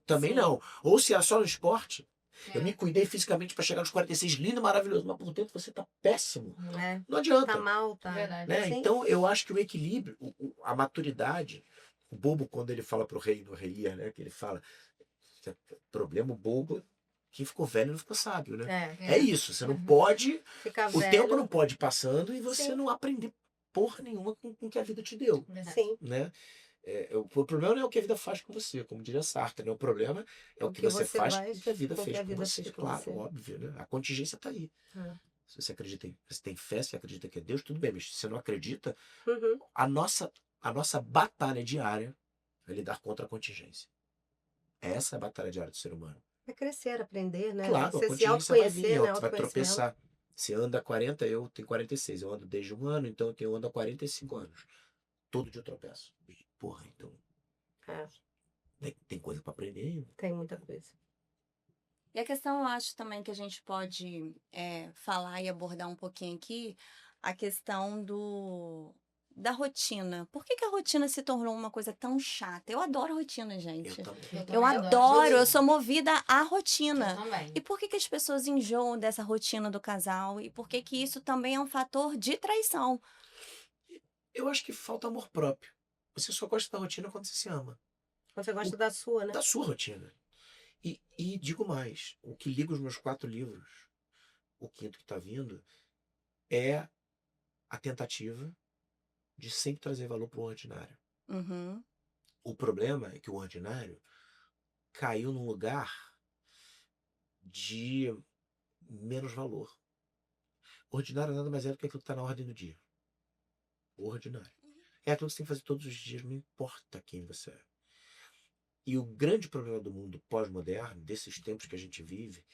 também Sim. não. Ou se era só no esporte. Eu É. me cuidei fisicamente para chegar nos 46, lindo, maravilhoso, mas por dentro você tá péssimo. É, Não adianta. tá mal, tá. Verdade. Né? Sim. Então, eu acho que o equilíbrio, a maturidade, o bobo, quando ele fala pro rei, no Rei Lear, né? Que ele fala, problema, o bobo, quem ficou velho não ficou sábio, né? É isso, você não pode, Ficar o velho. tempo não pode ir passando e você Sim. não aprender porra nenhuma com o que a vida te deu, Verdade. Sim. né? O problema não é o que a vida faz com você, como diria Sartre, né? O problema é o que você faz com o que a vida fez com você, claro, óbvio, né? A contingência tá aí. Se você acredita se tem fé, se acredita que é Deus, tudo bem, mas se você não acredita, Uhum. a nossa batalha diária é lidar contra a contingência. Essa é a batalha diária do ser humano. É crescer, aprender, né? Claro, a Você se contingência vai vir, autoconhecer, né? ó, você vai Autoconhecimento. tropeçar. Você anda 40, eu tenho 46, eu ando desde 1 ano, então eu ando há 45 anos. Todo dia eu tropeço. Porra, então É, tem coisa para aprender ainda. tem muita coisa. E a questão, eu acho também que a gente pode falar e abordar um pouquinho aqui, a questão da rotina. Por que a rotina se tornou uma coisa tão chata? Eu adoro rotina, Eu gente. também. Eu também adoro, eu rotina. sou movida à Eu rotina. também. E por que as pessoas enjoam dessa rotina do casal? E por que isso também é um fator de traição? Eu acho que falta amor próprio. Você só gosta da rotina quando você se ama. Quando você gosta da sua, né? Da sua rotina. E digo mais, o que liga os meus 4 livros, o quinto que está vindo, é a tentativa de sempre trazer valor para o ordinário. Uhum. O problema é que o ordinário caiu num lugar de menos valor. O ordinário nada mais é do que aquilo que está na ordem do dia. O ordinário. É aquilo que você tem que fazer todos os dias, não importa quem você é. E o grande problema do mundo pós-moderno, desses tempos que a gente vive,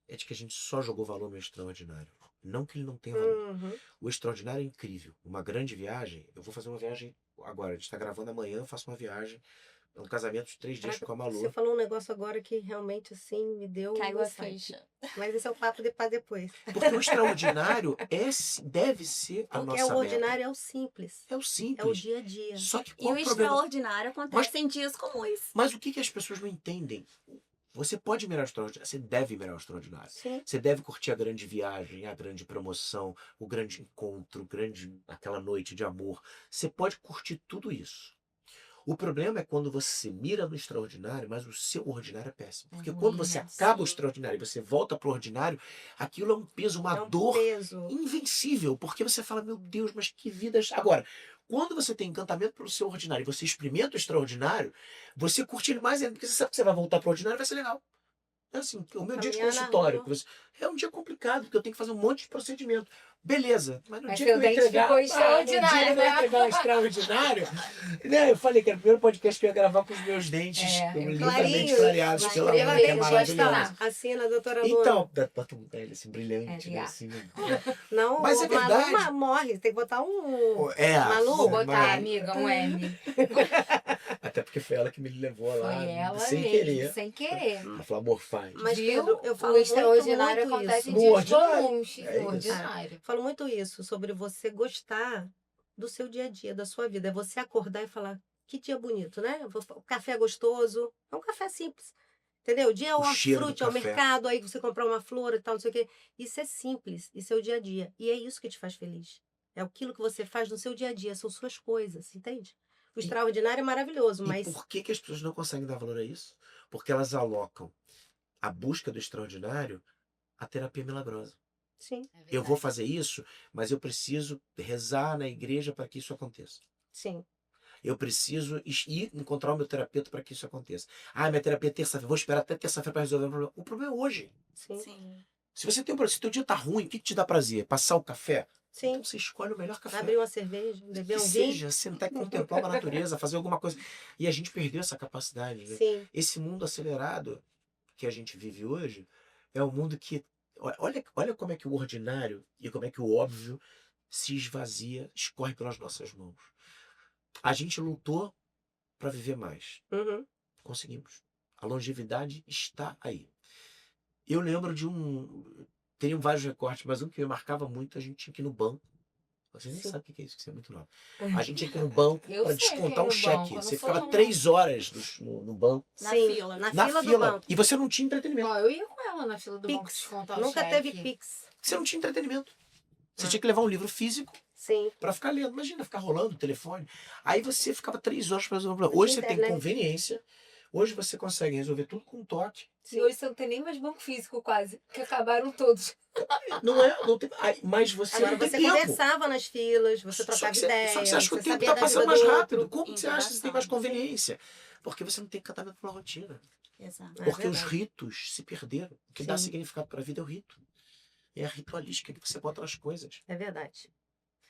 é de que a gente só jogou valor no extraordinário. Não que ele não tenha valor. Uhum. O extraordinário é incrível. Uma grande viagem. Eu vou fazer uma viagem agora. A gente está gravando amanhã, eu faço uma viagem. É um casamento de 3 dias com a Malu. Você falou um negócio agora que realmente, assim, me deu Caiu um a insight. ficha. Mas esse é o papo para depois. Porque o extraordinário deve ser a Porque nossa o ordinário meta. é o simples. É o É o simples. dia a dia. Só que E qual o o problema? extraordinário acontece em dias comuns. Mas o que as pessoas não entendem? Você pode mirar o extraordinário, você deve mirar o extraordinário. Sim. Você deve curtir a grande viagem, a grande promoção, o grande encontro, aquela noite de amor. Você pode curtir tudo isso. O problema é quando você mira no extraordinário, mas o seu ordinário é péssimo. Porque quando você acaba o extraordinário e você volta para o ordinário, aquilo é um peso, uma É um dor peso. invencível. Porque você fala, meu Deus, mas que vida... Agora, quando você tem encantamento pelo seu ordinário e você experimenta o extraordinário, você curte ele mais ainda, porque você sabe que você vai voltar para o ordinário e vai ser legal. É assim, o meu dia de Caminhar na consultório rua. é um dia complicado, porque eu tenho que fazer um monte de procedimento. Beleza, mas no Mas dia seu que eu ia dente entregar... ficou no dia extraordinário, que eu ia né? entregar o extraordinário, né, eu falei que era o primeiro podcast que eu ia gravar com os meus dentes lindamente clarinhos, clareados mas pela eu mãe, que é vejo, maravilhosa. gosto lá. Assina, doutora Luna. Então, bota um pele assim, brilhante, né, É, assim. Não, Mas é o Malu verdade. morre. Tem que botar um... Malu, Vou botar, mas- amiga, um M. Até porque foi ela que me levou lá, Foi ela sem mesmo, querer. sem querer. Ela falou, amor, faz. Mas, Viu? Pedro, eu falo O extraordinário muito acontece isso. em No dias ordinário. comuns. É No isso. ordinário. Falo muito isso, sobre você gostar do seu dia a dia, da sua vida. É você acordar e falar, que dia bonito, né? O café é gostoso. É um café simples. Entendeu? O dia é O uma cheiro do fruta, ao café. mercado, aí você comprar uma flor e tal, não sei o quê. Isso é simples, isso é o dia a dia. E é isso que te faz feliz. É aquilo que você faz no seu dia a dia, são suas coisas, entende? O extraordinário é maravilhoso, mas... E por que as pessoas não conseguem dar valor a isso? Porque elas alocam a busca do extraordinário à terapia milagrosa. Sim, Eu vou fazer isso, mas eu preciso rezar na igreja para que isso aconteça. sim. Eu preciso ir encontrar o meu terapeuta para que isso aconteça. Ah, minha terapia é terça-feira. Vou esperar até terça-feira para resolver o problema. O problema é hoje. Sim. Sim. Se você tem um problema, se teu dia tá ruim, o que te dá prazer? Passar o café? Sim. Então você escolhe o melhor café. Abrir uma cerveja, beber Que um vinho. seja, sentar e contemplar uma natureza, fazer alguma coisa. E a gente perdeu essa capacidade, né? Sim. Esse mundo acelerado que a gente vive hoje é um mundo que... Olha como é que o ordinário e como é que o óbvio se esvazia, escorre pelas nossas mãos. A gente lutou para viver mais. Uhum. Conseguimos. A longevidade está aí. Eu lembro de teriam vários recortes, mas um que me marcava muito, a gente tinha que ir no banco. Você nem Sim. sabe o que é isso, que você é muito novo. A gente tinha que ir no banco Eu para sei que descontar é um no cheque. banco, eu não Você sou ficava tão 3 horas no banco, Na Sim, fila. na na fila do fila. banco. E você não tinha entretenimento. Ó, eu ia com ela na fila do banco Pix. descontar o Nunca cheque. teve Pix. Você não tinha entretenimento. Você Ah. tinha que levar um livro físico Sim. para ficar lendo. Imagina, ficar rolando o telefone. Aí você ficava 3 horas para resolver o problema. Não Hoje tinha você tem internet. conveniência. Hoje você consegue resolver tudo com um toque. E hoje você não tem nem mais banco físico quase, que acabaram todos. Não é? Não tem, mas você Agora não tem você tempo. conversava nas filas, você Só trocava que você, ideia, só que você acha que o você tempo sabia está da passando vida mais do rápido. outro. Como que você acha que você tem mais Interação. conveniência? Porque você não tem encantamento pela rotina. Exato. É Porque os verdade. ritos se perderam. O que dá Sim. significado para a vida é o rito. É a ritualística que você bota nas coisas. É verdade.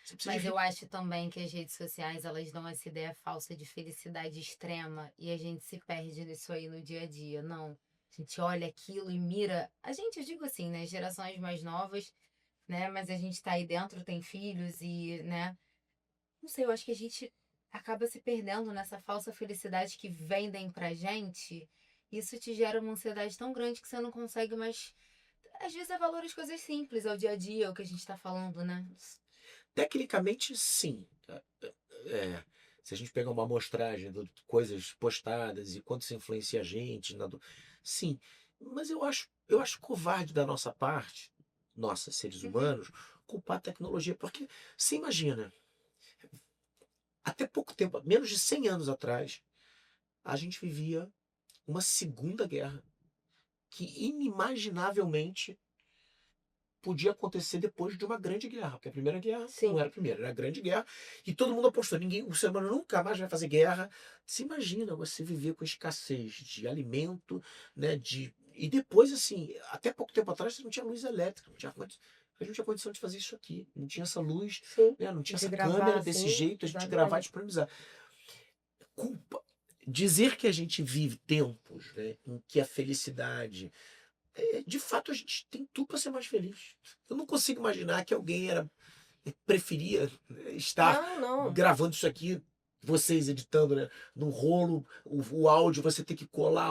Você precisa Mas de eu acho também que as redes sociais, elas dão essa ideia falsa de felicidade extrema e a gente se perde nisso aí no dia a dia. Não. A gente olha aquilo e mira. A gente, eu digo assim, né? Gerações mais novas, né? Mas a gente tá aí dentro, tem filhos e, né? Não sei, eu acho que a gente acaba se perdendo nessa falsa felicidade que vendem pra gente. Isso te gera uma ansiedade tão grande que você não consegue mais. Às vezes é valor as coisas simples, ao dia a dia, é o que a gente tá falando, né? Tecnicamente, sim. Se a gente pegar uma amostragem de coisas postadas e quanto isso influencia a gente, sim. Mas eu acho covarde da nossa parte, nós, seres humanos, culpar a tecnologia. Porque você imagina, até pouco tempo, menos de 100 anos atrás, a gente vivia uma segunda guerra que inimaginavelmente podia acontecer depois de uma grande guerra, porque a primeira guerra Sim. não era a primeira, era a grande guerra, e todo mundo apostou, o ser humano nunca mais vai fazer guerra. Se imagina você viver com escassez de alimento, né, e depois, assim, até pouco tempo atrás você não tinha luz elétrica, a gente não tinha condição de fazer isso aqui, não tinha essa luz, Sim. né, não tinha De essa gravar, câmera desse assim, jeito, a gente exatamente. gravar e disponibilizar. Dizer que a gente vive tempos, né, em que a felicidade... de fato, a gente tem tudo para ser mais feliz. Eu não consigo imaginar que alguém preferia estar Não, não. gravando isso aqui, vocês editando, né, no rolo, o áudio, você tem que colar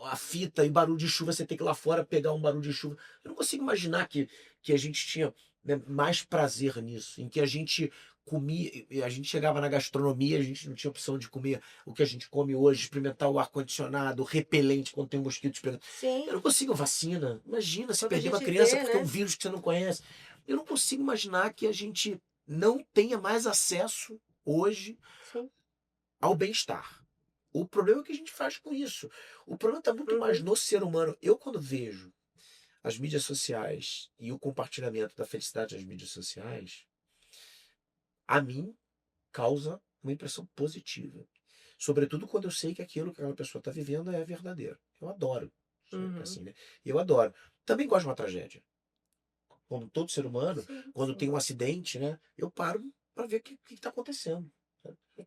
a fita e barulho de chuva, você tem que ir lá fora pegar um barulho de chuva. Eu não consigo imaginar que a gente tinha, né, mais prazer nisso, em que a gente comia, a gente chegava na gastronomia, a gente não tinha opção de comer o que a gente come hoje, experimentar o ar-condicionado, o repelente quando tem um mosquito esperando. Sim. Eu não consigo vacina. Imagina se Quando a perder uma gente criança vê, porque é um né? vírus que você não conhece. Eu não consigo imaginar que a gente não tenha mais acesso hoje Sim. ao bem-estar. O problema é o que a gente faz com isso. O problema está muito mais no ser humano. Eu, quando vejo as mídias sociais e o compartilhamento da felicidade nas mídias sociais, a mim causa uma impressão positiva. Sobretudo quando eu sei que aquilo que aquela pessoa está vivendo é verdadeiro. Eu adoro. Assim, né? Eu adoro. Também gosto de uma tragédia. Como todo ser humano, Sim, quando sim. tem um acidente, né, eu paro para ver o que está acontecendo.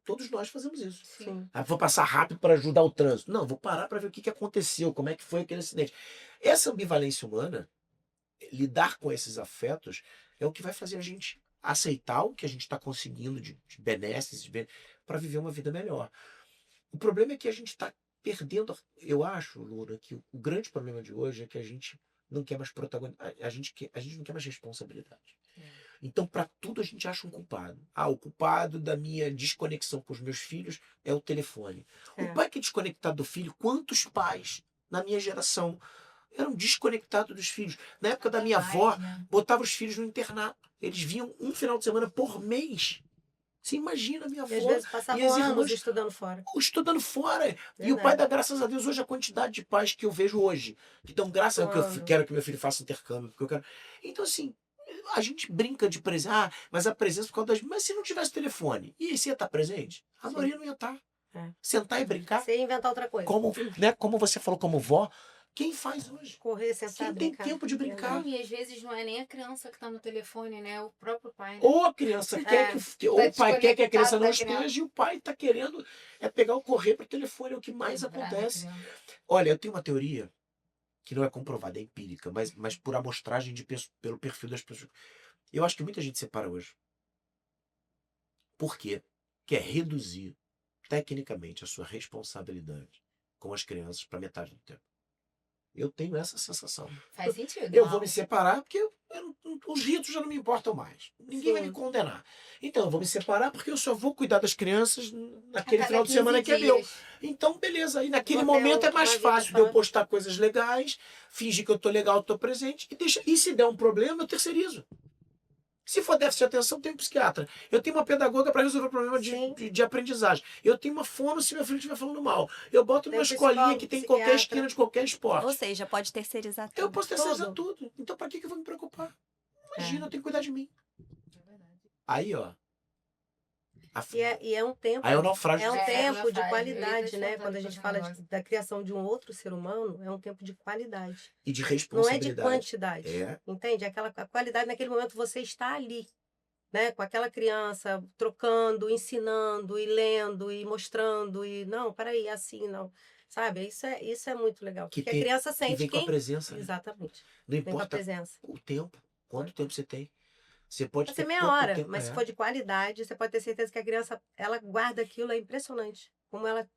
Todos nós fazemos isso. Sim. Ah, vou passar rápido para ajudar o trânsito. Não, vou parar para ver o que aconteceu, como é que foi aquele acidente. Essa ambivalência humana, lidar com esses afetos, é o que vai fazer a gente aceitar o que a gente está conseguindo de benesses, para viver uma vida melhor. O problema é que a gente está perdendo. Eu acho, Luna, que o grande problema de hoje é que a gente não quer mais protagonizar. A gente não quer mais responsabilidade. Então, para tudo, a gente acha um culpado. O culpado da minha desconexão com os meus filhos é o telefone. É. O pai que é desconectado do filho, quantos pais na minha geração eram desconectados dos filhos? Na época da minha avó, botava os filhos no internato. Eles vinham um final de semana por mês. Você imagina a minha avó E às vezes e passavam as anos irmãs estudando fora. estudando fora. E o Verdade. pai dá graças a Deus hoje a quantidade de pais que eu vejo hoje. Que dão graças ao que eu Mano. quero que meu filho faça intercâmbio. Porque eu quero. Então, assim, a gente brinca de presença. Mas a presença por causa das. Mas se não tivesse telefone, e aí você ia estar presente? A Sim. maioria não ia estar. É. Sentar e brincar. Você ia inventar outra coisa. Como você falou como vó, Quem faz hoje? Correr, sentar, Quem tem brincar. tempo de brincar? Não, e às vezes não é nem a criança que tá no telefone, né? É o próprio pai, né? Ou a criança quer ou o pai quer que a criança desconectado não da criança. esteja e o pai está querendo pegar o correr pro telefone, é o que mais Quebrar a acontece. criança. Olha, eu tenho uma teoria que não é comprovada, é empírica, mas por amostragem pelo perfil das pessoas. Eu acho que muita gente separa hoje. Por quê? Quer reduzir tecnicamente a sua responsabilidade com as crianças para metade do tempo. Eu tenho essa sensação. Faz sentido. Eu vou me separar porque os ritos já não me importam mais. Ninguém vai me Sim. condenar. Então eu vou me separar porque eu só vou cuidar das crianças A naquele cada final de 15 semana que é meu. dias. Então, beleza. E naquele Vou ter momento é uma mais vida fácil de só. eu postar coisas legais, fingir que eu tô legal, tô presente, e se der um problema, eu terceirizo. Se for déficit de atenção, tem um psiquiatra. Eu tenho uma pedagoga para resolver o problema Sim. de aprendizagem. Eu tenho uma fono se meu filho estiver falando mal. Eu boto Tem numa escolinha psicólogo, que tem em qualquer psiquiatra. esquina de qualquer Ou esporte. seja, pode terceirizar Eu tudo. posso terceirizar tudo. Então, para que eu vou me preocupar? Imagina, eu tenho que cuidar de mim. Aí, ó. E é um tempo. Aí é o naufrágio. É um É, tempo de naufrágio. qualidade, Eu ia né? te Quando a gente fala perguntar da criação de um outro ser humano, é um tempo de qualidade. E de Não é de responsabilidade. quantidade. É. Entende? A qualidade naquele momento você está ali, né? Com aquela criança, trocando, ensinando e lendo e mostrando e não, peraí, é assim, não. Sabe? Isso é muito legal. Que Porque a criança Que sente vem com a presença, né? Exatamente. Não Vem com a importa presença. o tempo. Quanto tempo você tem. Você pode Pode ter ser meia pouco hora, tempo. mas se for de qualidade, você pode ter certeza que a criança, ela guarda aquilo, é impressionante. Como ela,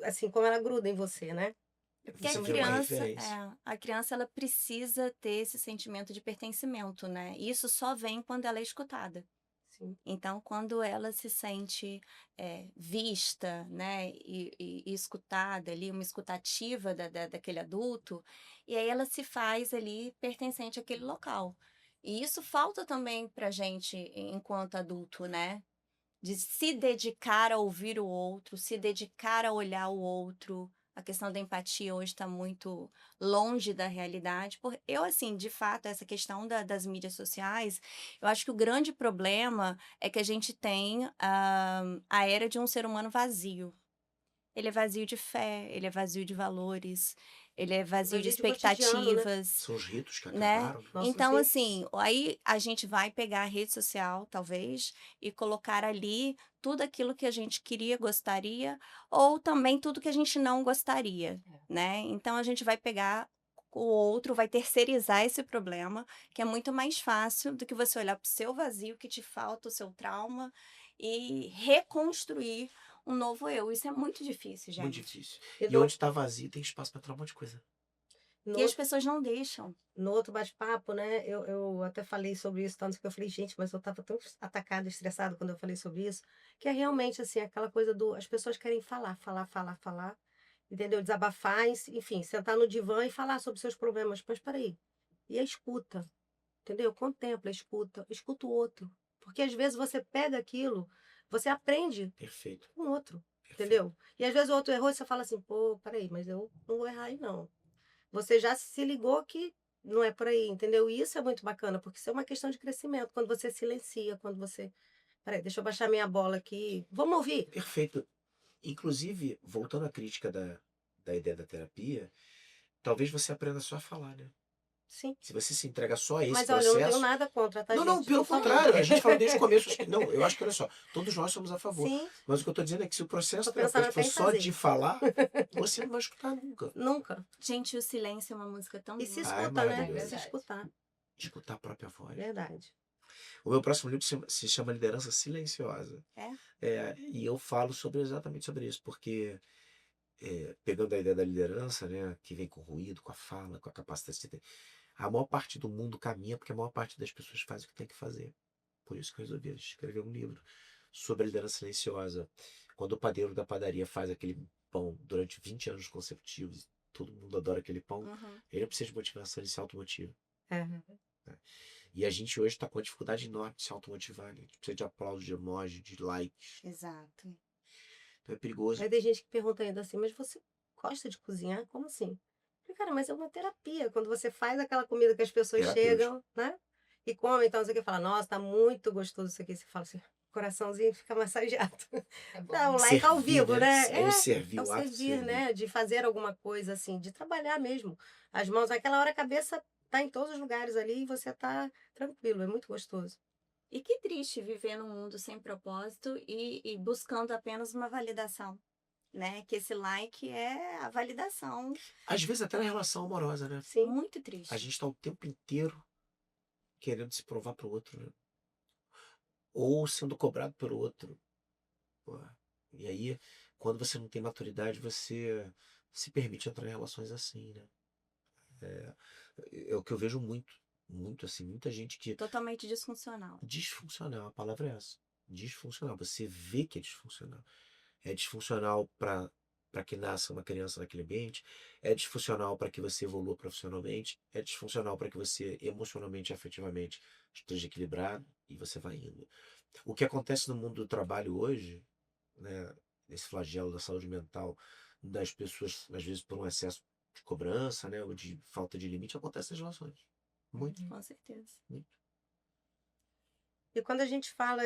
assim, como ela gruda em você, né? Porque Você a vê uma criança, referência. a criança ela precisa ter esse sentimento de pertencimento, né? E isso só vem quando ela é escutada. Sim. Então, quando ela se sente vista, né, e escutada ali, uma escutativa daquele adulto, e aí ela se faz ali pertencente àquele local. E isso falta também pra gente enquanto adulto, né? De se dedicar a ouvir o outro, se dedicar a olhar o outro. A questão da empatia hoje está muito longe da realidade. Eu, assim, de fato, essa questão das mídias sociais, eu acho que o grande problema é que a gente tem a era de um ser humano vazio. Ele é vazio de fé, ele é vazio de valores, ele é vazio de Vazio de cotidiano, né? expectativas. São os ritos que Né? acabaram. Nossos Então, ritos. assim, aí a gente vai pegar a rede social, talvez, e colocar ali tudo aquilo que a gente queria, gostaria, ou também tudo que a gente não gostaria, né? Então, a gente vai pegar o outro, vai terceirizar esse problema, que é muito mais fácil do que você olhar para o seu vazio, que te falta, o seu trauma, e reconstruir um novo eu. Isso é muito difícil, gente. Muito difícil. E E onde está vazio tem espaço para entrar um monte de coisa. No E as pessoas não deixam. No outro bate-papo, né, eu até falei sobre isso, tanto que eu falei, gente, mas eu estava tão atacada, estressada quando eu falei sobre isso, que é realmente, assim, aquela coisa as pessoas querem falar, entendeu? Desabafar, enfim, sentar no divã e falar sobre seus problemas. Mas peraí, e a escuta, entendeu? Contempla, escuta o outro. Porque às vezes você pega aquilo, você aprende Perfeito. com o outro, Perfeito. entendeu? E às vezes o outro errou e você fala assim, pô, peraí, mas eu não vou errar aí, não. Você já se ligou que não é por aí, entendeu? E isso é muito bacana, porque isso é uma questão de crescimento. Quando você silencia, quando você. Peraí, deixa eu baixar minha bola aqui. Vamos ouvir. Perfeito. Inclusive, voltando à crítica da ideia da terapia, talvez você aprenda só a falar, né? Sim. Se você se entrega só a esse Mas processo. olha, eu não tenho nada contra, tá, Não, gente? não, pelo Tô falando. contrário. A gente falou desde o começo. Não, eu acho que, olha só, todos nós somos a favor. Sim, Mas o que eu estou dizendo é que se o processo tô pensando terapêutico for até em só fazer. de falar, você não vai escutar nunca. Nunca. Gente, o silêncio é uma música tão E se linda. Ah, é escuta, né? maravilhoso. Se escutar. Escutar a própria voz. Verdade. O meu próximo livro se chama Liderança Silenciosa. E eu falo exatamente sobre isso, porque pegando a ideia da liderança, né, que vem com o ruído, com a fala, com a capacidade de ter, a maior parte do mundo caminha porque a maior parte das pessoas faz o que tem que fazer. Por isso que eu resolvi escrever um livro sobre a liderança silenciosa. Quando o padeiro da padaria faz aquele pão durante 20 anos consecutivos, todo mundo adora aquele pão, ele não precisa de motivação, ele se automotiva. É. E a gente hoje está com uma dificuldade enorme de se automotivar. Né? A gente precisa de aplauso, de emoji, de likes. Exato. Então é perigoso. Aí tem gente que pergunta ainda assim, mas você gosta de cozinhar? Como assim? Eu falei, cara, mas é uma terapia. Quando você faz aquela comida que as pessoas Terapêutico. chegam, né? E comem, então você quer falar, nossa, tá muito gostoso isso aqui. Você fala assim, coraçãozinho fica massageado. É bom. Não, like ao Servir, vivo, né? né? É o servir, É o o ato de servir, servir. né? De fazer alguma coisa assim, de trabalhar mesmo. As mãos, naquela hora a cabeça tá em todos os lugares ali e você tá tranquilo, é muito gostoso. E que triste viver num mundo sem propósito e buscando apenas uma validação, né? Que esse like é a validação. Às vezes até na relação amorosa, né? Sim. Muito A triste. gente tá o tempo inteiro querendo se provar pro outro, né? Ou sendo cobrado pelo outro. Pô. E aí, quando você não tem maturidade, você se permite entrar em relações assim, né? É o que eu vejo muito, muito assim, muita gente que Totalmente disfuncional. disfuncional, a palavra é essa. Disfuncional. Você vê que é disfuncional. É disfuncional para que nasça uma criança naquele ambiente, é disfuncional para que você evolua profissionalmente, é disfuncional para que você emocionalmente e afetivamente esteja equilibrado e você vai indo. O que acontece no mundo do trabalho hoje, né, esse flagelo da saúde mental das pessoas, às vezes por um excesso de cobrança, né, ou de falta de limite, acontece nas relações. Muito, Com certeza. muito. E quando a gente fala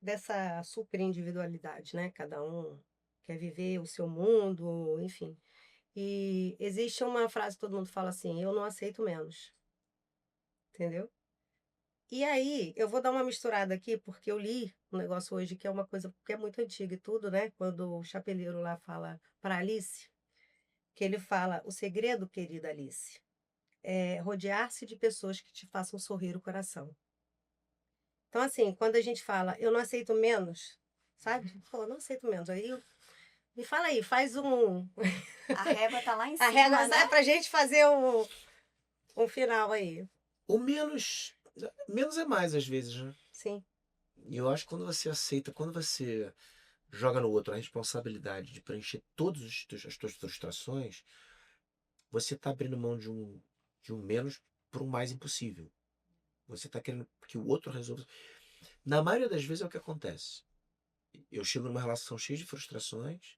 dessa super individualidade, né? Cada um quer viver o seu mundo, enfim. E existe uma frase que todo mundo fala assim: eu não aceito menos. Entendeu? E aí, eu vou dar uma misturada aqui, porque eu li um negócio hoje que é uma coisa que é muito antiga e tudo, né? Quando o chapeleiro lá fala para Alice, que ele fala: o segredo, querida Alice, é rodear-se de pessoas que te façam sorrir o coração. Então, assim, quando a gente fala, eu não aceito menos, sabe? Pô, não aceito menos. Me fala aí, faz um. A régua tá lá em A cima, régua né? pra gente fazer um final aí. O menos é mais às vezes, né? Sim. E eu acho que quando você aceita, quando você joga no outro a responsabilidade de preencher todas as tuas frustrações, você está abrindo mão de um menos para um mais impossível. Você está querendo que o outro resolva. Na maioria das vezes é o que acontece. Eu chego numa relação cheia de frustrações,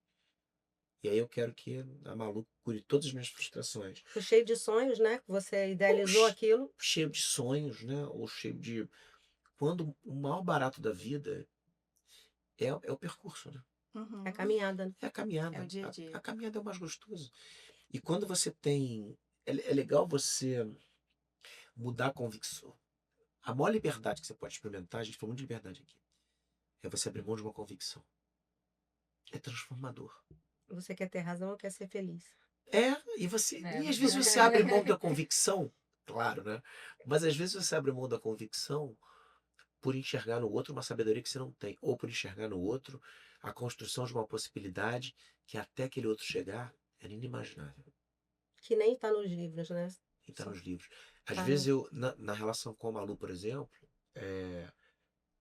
e aí eu quero que a Malu cure todas as minhas frustrações. Cheio de sonhos, né? Que você idealizou Ou aquilo. cheio de sonhos, né? Ou cheio de. Quando o maior barato da vida é o percurso, né? Uhum. É a caminhada, né? É a caminhada. É o dia a A, dia. a caminhada é o mais gostoso. E quando você tem. É legal você mudar a convicção. A maior liberdade que você pode experimentar, a gente falou muito de liberdade aqui, é você abrir mão de uma convicção. É transformador. Você quer ter razão ou quer ser feliz? E às vezes você abre mão da convicção, claro, né? Mas às vezes você abre mão da convicção por enxergar no outro uma sabedoria que você não tem, ou por enxergar no outro a construção de uma possibilidade que até aquele outro chegar era inimaginável. Que nem tá nos livros, né? E está Só nos livros. Às tá vezes na relação com a Malu, por exemplo,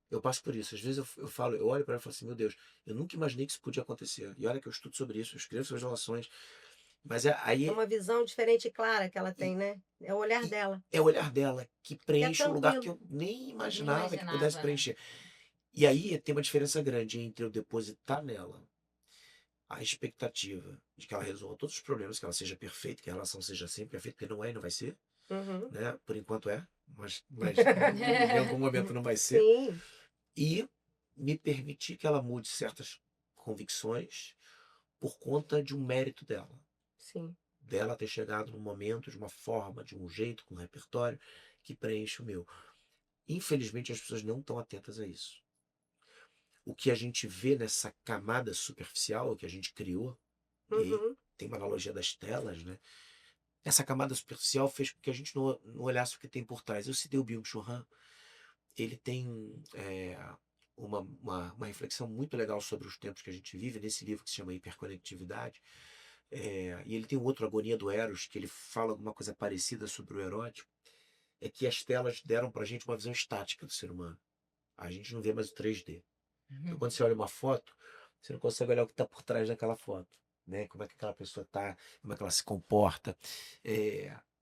eu passo por isso. Às vezes eu olho para ela e falo assim, meu Deus, eu nunca imaginei que isso podia acontecer. E olha que eu estudo sobre isso, eu escrevo sobre as relações. Mas É uma visão diferente e clara que ela tem, né? É o olhar dela. é o olhar dela que preenche um lugar que tranquilo. eu nem Nem imaginava que pudesse imaginava, né? preencher. E aí tem uma diferença grande entre eu depositar nela a expectativa de que ela resolva todos os problemas, que ela seja perfeita, que a relação seja sempre perfeita, porque não é e não vai ser, Uhum. né? Por enquanto é, mas em algum momento não vai ser. Sim, E me permitir que ela mude certas convicções por conta de um mérito dela. sim. Dela ter chegado num momento, de uma forma, de um jeito, com um repertório que preenche o meu. Infelizmente, as pessoas não estão atentas a isso. O que a gente vê nessa camada superficial, que a gente criou, e aí Uhum. tem uma analogia das telas, né? Essa camada superficial fez com que a gente não olhasse o que tem por trás. Eu citei o Byung-Chul Han, ele tem uma reflexão muito legal sobre os tempos que a gente vive, nesse livro que se chama Hiperconectividade. E ele tem um outro, Agonia do Eros, que ele fala alguma coisa parecida sobre o erótico, é que as telas deram pra gente uma visão estática do ser humano. A gente não vê mais o 3D. Então, quando você olha uma foto, você não consegue olhar o que está por trás daquela foto, né? Como é que aquela pessoa está, como é que ela se comporta.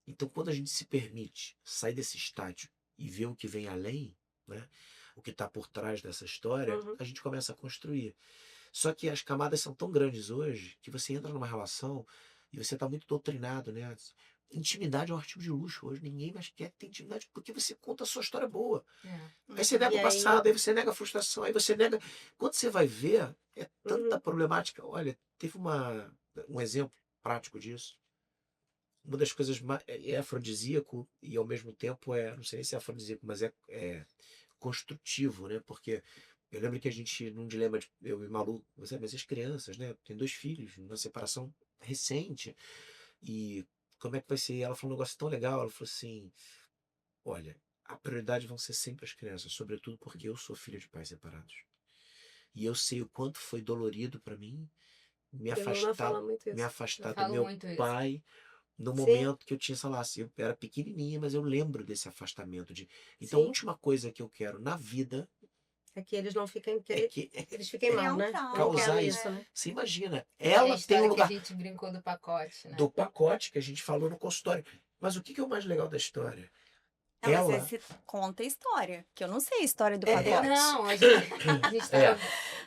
Então, quando a gente se permite sair desse estágio e ver o que vem além, né? O que está por trás dessa história, Uhum. a gente começa a construir. Só que as camadas são tão grandes hoje que você entra numa relação e você está muito doutrinado, né? Intimidade é um artigo de luxo hoje. Ninguém mais quer ter intimidade porque você conta a sua história boa. É. Aí você nega E o aí- passado, aí você nega a frustração, aí você nega. Quando você vai ver, é tanta Uhum. problemática. Olha, teve um exemplo prático disso. Uma das coisas é afrodisíaco e ao mesmo tempo não sei se é afrodisíaco, mas é construtivo, né? Porque eu lembro que a gente, num dilema de eu e Malu, mas as crianças, né? Tem 2 filhos, uma separação recente. E como é que vai ser? E ela falou um negócio tão legal, ela falou assim: olha, a prioridade vão ser sempre as crianças, sobretudo porque eu sou filho de pais separados. E eu sei o quanto foi dolorido para mim me A Luna afastar, fala muito me isso. Eu afastar do falo meu muito isso. pai no Sim, momento que eu tinha, sei lá, assim, eu era pequenininha, mas eu lembro desse afastamento de. Então, a sim. última coisa que eu quero na vida É que eles não fiquem. é que Eles fiquem Criar mal, um né? trauma. Eu não quero causar isso, isso. né? Você imagina, É a ela tem um história que a lugar gente brincou do pacote, né? do pacote que a gente falou no consultório. Mas o que é o mais legal da história? Não, mas Ela esse conta a história, que eu não sei a história do É, pacote. Não, a gente tava.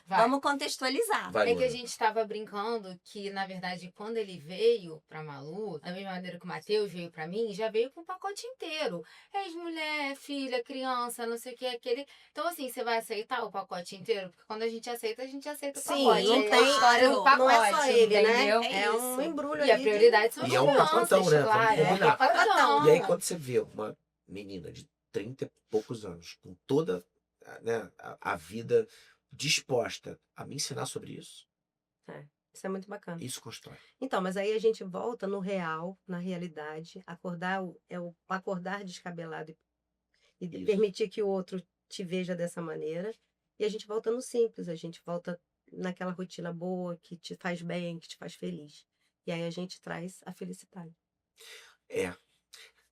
Vai. Vamos contextualizar. vai, É que a Luna. gente estava brincando que, na verdade, quando ele veio pra Malu, da mesma maneira que o Matheus veio pra mim, já veio com o pacote inteiro. Ex-mulher, filha, criança, não sei o que, aquele. Então, assim, você vai aceitar o pacote inteiro? Porque quando a gente aceita o Sim, pacote. não Aí é tem. a história do pacote, Não é só ele, entendeu? né? É É um isso. embrulho E a ali prioridade são as E é um crianças, pacotão, né? Vamos claro. É um combinar. pacotão. E aí, quando você vê uma menina de 30 e poucos anos, com toda, né, a vida disposta a me ensinar sobre isso, Isso é muito bacana. isso constrói. Então, mas aí a gente volta no real, na realidade. Acordar é o acordar descabelado e Isso. permitir que o outro te veja dessa maneira. E a gente volta no simples, a gente volta naquela rotina boa que te faz bem, que te faz feliz. E aí a gente traz a felicidade. É.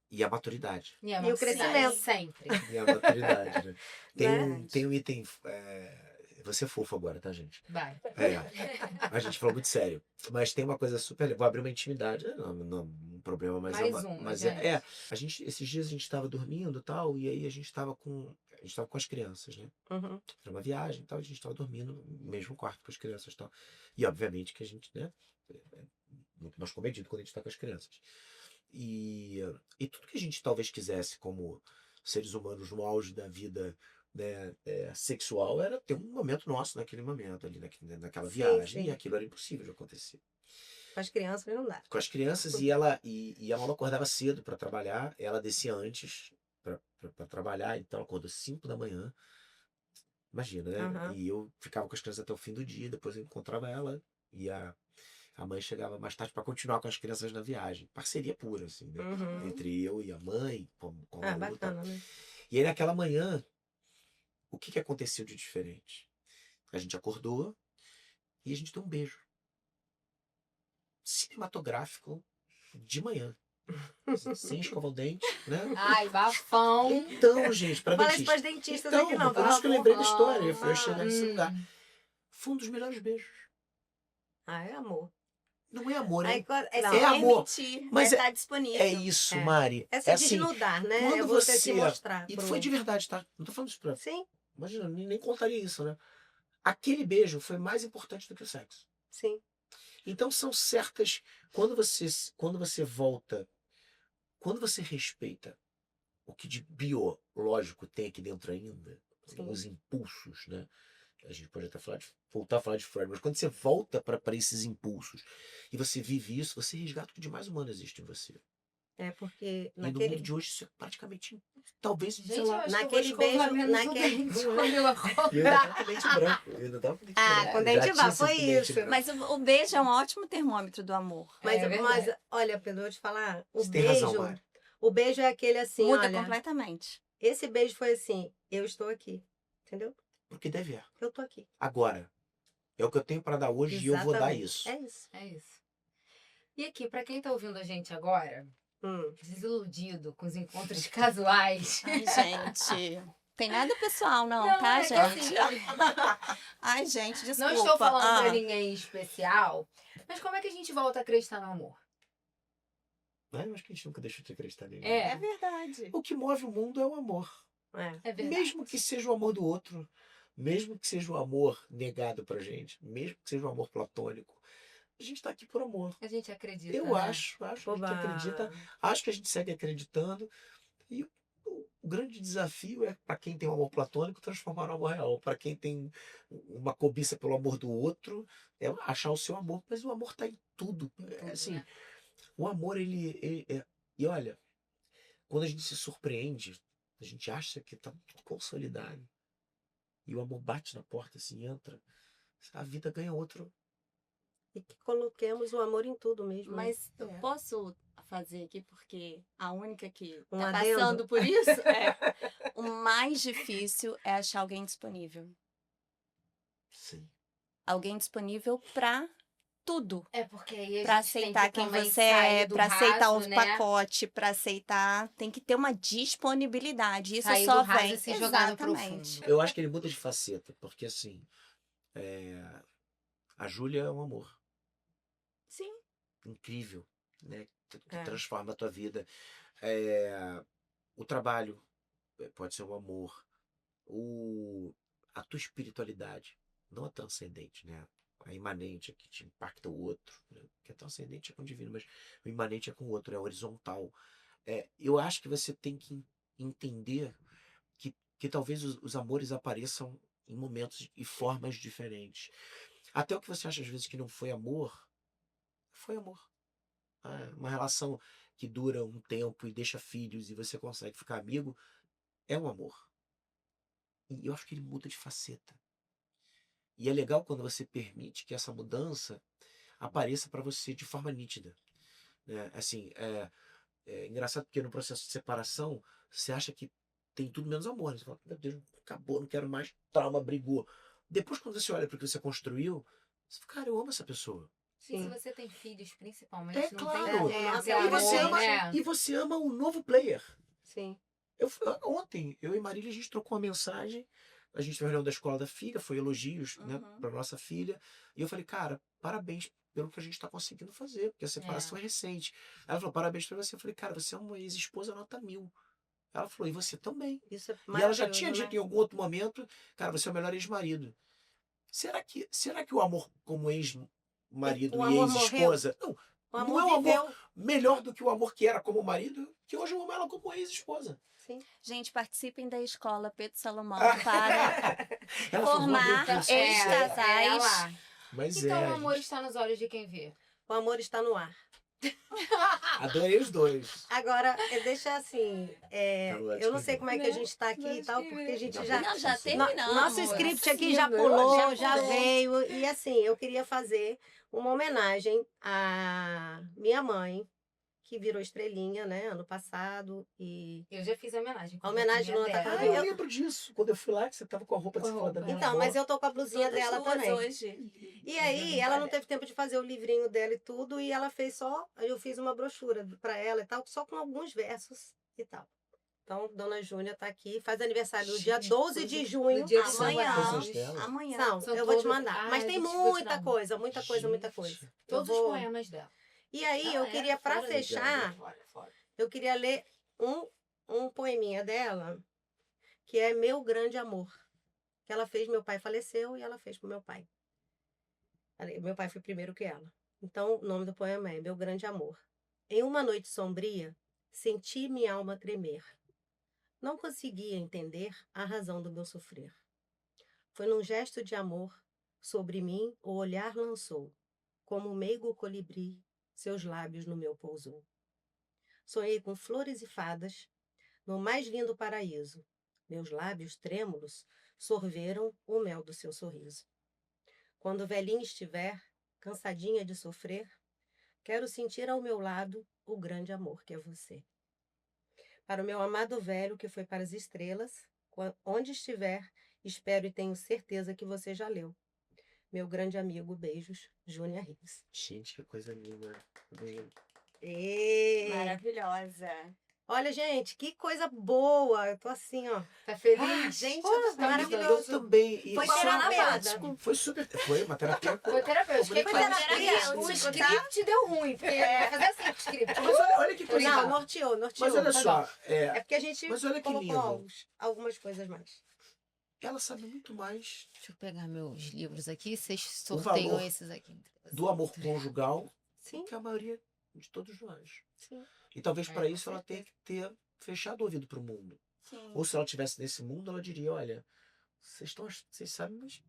E a maturidade. E a E o crescimento. sempre. E a maturidade, né? Tem Né? um item. Você é fofo agora, tá, gente? Vai. A gente falou muito sério. Mas tem uma coisa super. Vou abrir uma intimidade. Não, um problema, mas Mais é uma. uma, Mas gente. esses dias a gente tava dormindo e tal, e aí a gente tava com. A gente tava com as crianças, né? Uhum. Era uma viagem e tal, a gente tava dormindo no mesmo quarto com as crianças e tal. E obviamente que a gente, né? É muito mais comedido quando a gente tá com as crianças. E tudo que a gente talvez quisesse como seres humanos no auge da vida, né, sexual era ter um momento nosso naquele momento, ali naquela Sim, viagem, sim. e aquilo era impossível de acontecer. Com as crianças não dá. Com as crianças, e a Malu acordava cedo para trabalhar, ela descia antes para trabalhar, então ela acordou 5 da manhã, imagina, né? Aham. E eu ficava com as crianças até o fim do dia, depois eu encontrava ela, e a mãe chegava mais tarde para continuar com as crianças na viagem. Parceria pura, assim, né? Uhum. Entre eu e a mãe, com a Ah, Malu e tal. bacana, né? E aí naquela manhã, o que aconteceu de diferente? A gente acordou e a gente deu um beijo. Cinematográfico de manhã. Sem escovar o dente, né? Ai, bafão. Então, gente, para Fala isso dentista. pras dentistas Então, aqui não, por pelo isso que eu amor. lembrei da história. Eu ia chegar nesse Hum. lugar. Foi um dos melhores beijos. Ah, é amor. Não é amor, Aí, é, quando- É não, se é amor. permitir, Mas estar disponível. é isso, É. Mari. É se assim, desnudar, né? quando É você se você- mostrar. E pro- foi de verdade, tá? Não tô falando isso pra. Sim, Imagina, eu nem contaria isso, né? Aquele beijo foi mais importante do que o sexo. sim. Então são certas. Quando você volta, quando você respeita o que de biológico tem aqui dentro ainda, Sim. os impulsos, né? A gente pode até voltar a falar de Freud, mas quando você volta para esses impulsos e você vive isso, você resgata o que de mais humano existe em você. É porque E no mundo naquele, de hoje isso é praticamente, talvez, sei Gente, eu lá, acho naquele que eu vou escovar beijo- menos o naquele- dente quando eu e eu ainda acordar. tava com o dente branco. Eu ainda tava com o dente Ah, branco. quando a Já gente tinha vai, foi sido dente isso. branco. Mas o beijo é um ótimo termômetro do amor. mas, É mas verdade. olha, Pedro, eu vou te falar, o Você tem razão, beijo, Mari. o beijo é aquele assim, Muda olha, completamente. esse beijo foi assim, eu estou aqui, entendeu? Porque deve é. Eu tô aqui. Agora, é o que eu tenho para dar hoje e eu vou dar Exatamente. isso. É isso. É isso. E aqui, pra quem tá ouvindo a gente agora, desiludido com os encontros casuais. Ai, gente. Tem nada pessoal, não, Não, tá, é que gente? assim, Ai, gente, desculpa. não estou falando pra Ah, ninguém especial, mas como é que a gente volta a acreditar no amor? Eu acho que a gente nunca deixou de acreditar nele. É. é verdade. O que move o mundo é o amor. É. É verdade. Mesmo que seja o amor do outro, mesmo que seja o amor negado pra gente, mesmo que seja o amor platônico, a gente tá aqui por amor. A gente acredita, Eu né? acho que a gente Oba. acredita, acho que a gente segue acreditando. E o grande desafio é, para quem tem um amor platônico, transformar no amor real. Para quem tem uma cobiça pelo amor do outro, é achar o seu amor. Mas o amor tá em tudo. É Tudo, assim, né? o amor, e olha, quando a gente se surpreende, a gente acha que tá tudo consolidado. E o amor bate na porta, assim, entra. A vida ganha outro. E que coloquemos o amor em tudo mesmo, né? Mas eu É. posso fazer aqui, porque a única que Um tá adendo? passando por isso o mais difícil é achar alguém disponível. Sim. Alguém disponível pra tudo. É porque aí a Pra gente tem aceitar que quem também você sair é, do pra aceitar raso, o né? pacote, pra aceitar. Tem que ter uma disponibilidade. Isso Sair só do raso vem. e se jogar no Exatamente. profundo. Eu acho que ele muda de faceta, porque assim, a Júlia é um amor Sim. incrível, né? Que É. transforma a tua vida. É, o trabalho pode ser um amor. A tua espiritualidade, não a transcendente, né? A imanente, a que te impacta o outro. Né? Que a transcendente é com o divino, mas o imanente é com o outro, é horizontal. Eu acho que você tem que entender que talvez os amores apareçam em momentos e formas diferentes. Até o que você acha às vezes que não foi amor, foi amor. Uma relação que dura um tempo e deixa filhos e você consegue ficar amigo, é um amor. E eu acho que ele muda de faceta. E é legal quando você permite que essa mudança apareça para você de forma nítida. Né? Assim, é engraçado porque no processo de separação, você acha que tem tudo menos amor. Né? Você fala, meu Deus, acabou, não quero mais, trauma, brigou. Depois, quando você olha para o que você construiu, você fala, cara, eu amo essa pessoa. E se Sim. você tem filhos, principalmente, É não claro. tem como É, não nossa, ter E você amor, ama, né? e você ama um novo player. Sim. Ontem, eu e Marília, a gente trocou uma mensagem. A gente foi reunião da escola da filha, foi elogios, né, Uhum. para nossa filha. E eu falei, cara, parabéns pelo que a gente está conseguindo fazer, porque a separação é recente. Ela falou, parabéns para você. Eu falei, cara, você é uma ex-esposa nota 1000. Ela falou, e você também. Isso é E ela já tinha maravilhoso, dito né? em algum outro momento, cara, você é o melhor ex-marido. Será que o amor como ex-marido O e amor morreu? ex-esposa, não, O não amor é um amor viveu. melhor do que o amor que era como marido, que hoje eu amo ela como ex-esposa. Sim. Gente, participem da escola Pedro Salomão para Ela falou, vou abrir um formar curso. ex-casais. lá. Mas Então o a amor gente está nos olhos de quem vê. O amor está no ar. adorei os dois. Agora, deixa assim. Tá no ar de Eu não quem sei vê. como é que a gente está aqui e tal, porque a gente já. Não, já Sim, sim. terminamos. Nosso script aqui já Assino, pulou, já já pulou. veio. E assim, eu queria fazer uma homenagem à minha mãe, que virou estrelinha, né, ano passado. E Eu já fiz a homenagem. A homenagem no dela. Atacado. Eu Eu- lembro disso. Quando eu fui lá, que você tava com a roupa de Com a fora da roupa. minha então, avó. mas eu tô com a blusinha Todas dela duas também. hoje. E aí, ela não teve tempo de fazer o livrinho dela e tudo, e ela fez só. Eu fiz uma brochura pra ela e tal, só com alguns versos e tal. Então, Dona Júnia tá aqui, faz aniversário no dia Gente, 12 de junho. no dia dos Amanhã. Coisas dela. Amanhã. Não, São eu vou te todos- mandar. Ai, Mas tem vou te muita dar. coisa, muita coisa, muita coisa. Gente, Eu Todos os vou... poemas dela. E aí, eu Ela queria, é pra fora de- fechar, Fora. eu queria ler um poeminha dela, que é Meu Grande Amor. Que ela fez, meu pai faleceu e ela fez pro meu pai. Meu pai foi primeiro que ela. Então, o nome do poema é Meu Grande Amor. Em uma noite sombria, senti minha alma tremer. Não conseguia entender a razão do meu sofrer. Foi num gesto de amor, sobre mim o olhar lançou. Como um meigo colibri, seus lábios no meu pousou. Sonhei com flores e fadas, no mais lindo paraíso. Meus lábios trêmulos sorveram o mel do seu sorriso. Quando o velhinho estiver, cansadinha de sofrer, quero sentir ao meu lado o grande amor que é você. Para o meu amado velho que foi para as estrelas, onde estiver, espero e tenho certeza que você já leu. Meu grande amigo, beijos, Júnia Rios. Gente, que coisa linda. Maravilhosa. Olha, gente, que coisa boa. Eu tô assim, ó. Tá feliz? Gente, Pô, eu tô ficando maravilhoso. Eu também. E Foi só- terapêutico. Foi super. Foi uma terapia. Foi terapêutico. Foi terapêutico. O script deu ruim, porque vai fazer assim com o script. Mas olha que coisa. Não, norteou. Mas olha Tá só. bom. É porque a gente Mas olha que colocou lindo. algumas coisas mais. ela sabe muito mais Deixa eu pegar meus livros aqui. Vocês O sorteiam valor esses aqui. entre vocês. do amor conjugal Sim, que a maioria de todos nós. sim. E talvez É, para com isso ela tenha certeza. que ter fechado o ouvido para o mundo. Sim. Ou se ela estivesse nesse mundo, ela diria, olha, vocês sabem, mas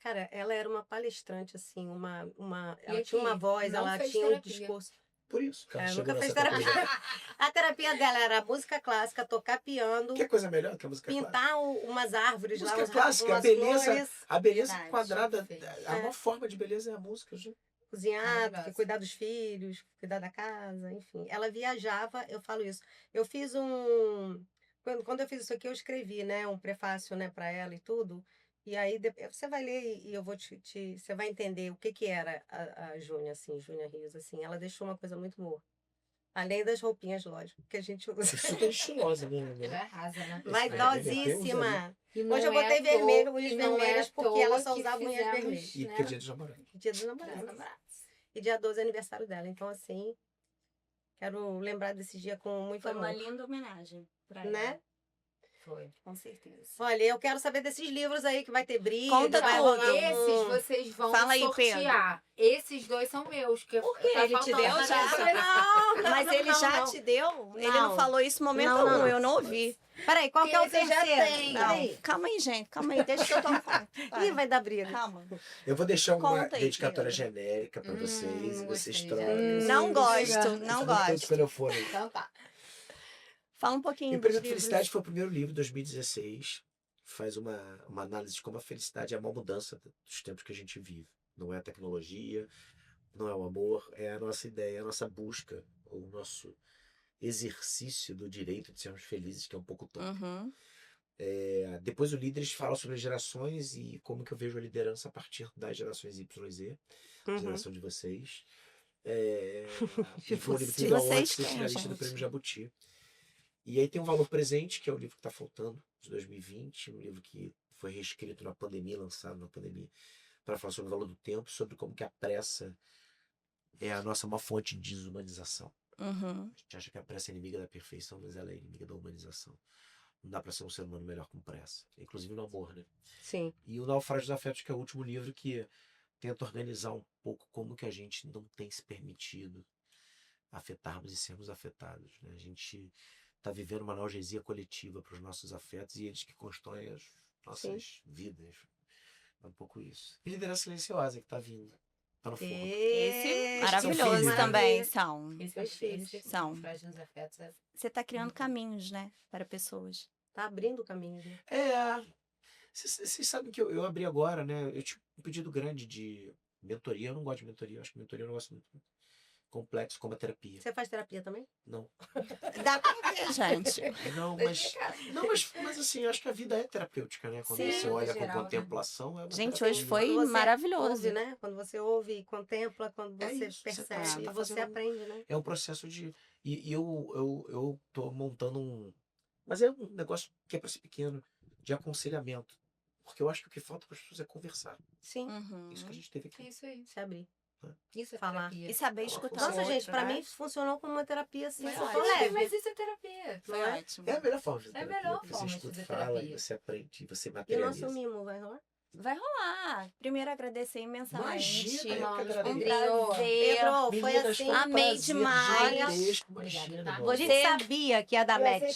Cara, ela era uma palestrante, assim, E ela tinha uma aqui, voz, não ela fez tinha um terapia. discurso. por isso que ela Ela chegou nunca fez nessa terapia. conclusão. A terapia dela era música clássica, tocar piano, Que coisa melhor que a música clássica? pintar umas árvores lá, Música clássica, a umas beleza, flores, a beleza Verdade, quadrada, perfeito. a maior forma de beleza é a música, gente. cozinhar, Maravilhosa. cuidar dos filhos, cuidar da casa, enfim. Ela viajava, eu falo isso. Eu fiz um... Quando eu fiz isso aqui, eu escrevi, né, um prefácio, né, para ela e tudo. E aí você vai ler e eu vou você vai entender o que que era a Júnia, assim, Júnia Rios, assim. Ela deixou uma coisa muito boa. Além das roupinhas, lógico, que a gente usa. Super estilosa, né? Ela arrasa, né? Vaidosíssima. E Hoje não eu é botei à toa- vermelho, unhas e não é à vermelhas, porque ela toa só que usava unhas fizemos, vermelhas. E né, porque é dia dos namorados. Dia dos Dia namorados. dos namorados. E dia 12 é aniversário dela. Então, assim, quero lembrar desse dia com muito Foi uma amor. linda homenagem pra Né? ela. Foi. Com certeza. Olha, eu quero saber desses livros aí que vai ter briga, Conta vai tudo. rolar Esses vocês vão Fala aí, sortear. Esses dois são meus. Que Por quê? tá Ele te faltando deu na já? minha- Não, Mas não, ele não, já não. te deu? Ele Não. não falou isso em momento Não, algum, não. eu não ouvi. Peraí, qual que é o Esse já terceiro? tem. Peraí. Calma aí, gente, calma aí, deixa que eu tomo conta. Ih, vai dar briga. Calma. Eu vou deixar uma Conta aí, dedicatória Pedro. genérica para vocês. Não E vocês gostei, trocam. já. Não gosto, Obrigada. não Todos gosto. pelo fone. Então tá. Fala um E pouquinho o dos Prêmio da livros. Felicidade foi o primeiro livro, 2016. Faz uma análise de como a felicidade é a maior mudança dos tempos que a gente vive. Não é a tecnologia, não é o amor, é a nossa ideia, a nossa busca, o nosso exercício do direito de sermos felizes, que é um pouco tonto. Uhum. Depois o Líderes fala sobre as gerações e como que eu vejo a liderança a partir das gerações Y e Z, Uhum. geração de vocês. E foi um livro que De me deu a honra vocês de ser quem, finalista do gente? Prêmio Jabuti. E aí tem um Valor Presente, que é o livro que está faltando, de 2020, um livro que foi reescrito na pandemia, lançado na pandemia, para falar sobre o valor do tempo, sobre como que a pressa é a nossa maior fonte de desumanização. Uhum. A gente acha que a pressa é inimiga da perfeição, mas ela é inimiga da humanização. Não dá para ser um ser humano melhor com pressa, inclusive no amor, né? Sim. E o Naufrágio dos Afetos, que é o último livro que tenta organizar um pouco como que a gente não tem se permitido afetarmos e sermos afetados, né? A gente está vivendo uma analgesia coletiva para os nossos afetos e eles que constroem as nossas vidas. É um pouco isso. E liderança silenciosa que está vindo. Está no forno. Esse São maravilhoso filhos, né? também são. Esse São. Frágeis Afetos é Você está criando caminhos, né, para pessoas. Tá abrindo o caminho, né? Vocês sabem que eu abri agora, né? Eu tinha um pedido grande de mentoria. Eu não gosto de mentoria. Eu acho que mentoria é um negócio muito complexo, como a terapia. Você faz terapia também? Não. Dá pra ver, gente. Mas assim, eu acho que a vida é terapêutica, né? Quando Sim, você olha no geral, com né? contemplação, é uma Gente, terapia. hoje foi Quando você maravilhoso. Ouve, né? Quando você ouve e contempla, quando É você isso, você tá- percebe, você tá você fazendo- aprende, né? É um processo de... E eu tô montando um... Mas é um negócio que é para ser pequeno, de aconselhamento. Porque eu acho que o que falta para as pessoas é conversar. Sim, Uhum. Isso que a gente teve É aqui. isso aí. se abrir. Isso é Falar. terapia. E saber Ela escutar funciona. o Nossa, gente, outro, pra né? mim funcionou como uma terapia assim, Mas, super ótimo, leve. mas isso é terapia. Foi não é? ótimo. É a melhor forma de É a terapia. melhor Você forma de escuta, fazer fala, terapia. e você aprende, você E o materializa. nosso mimo vai rolar? Vai rolar. Primeiro agradecer imensamente. Imagina, eu que Um agradeço. prazer. Pedro, foi Meninas, assim. um Amei prazer demais. gigantesco, Obrigada, imagina, tá? meu A amor. gente sabia que ia dar match.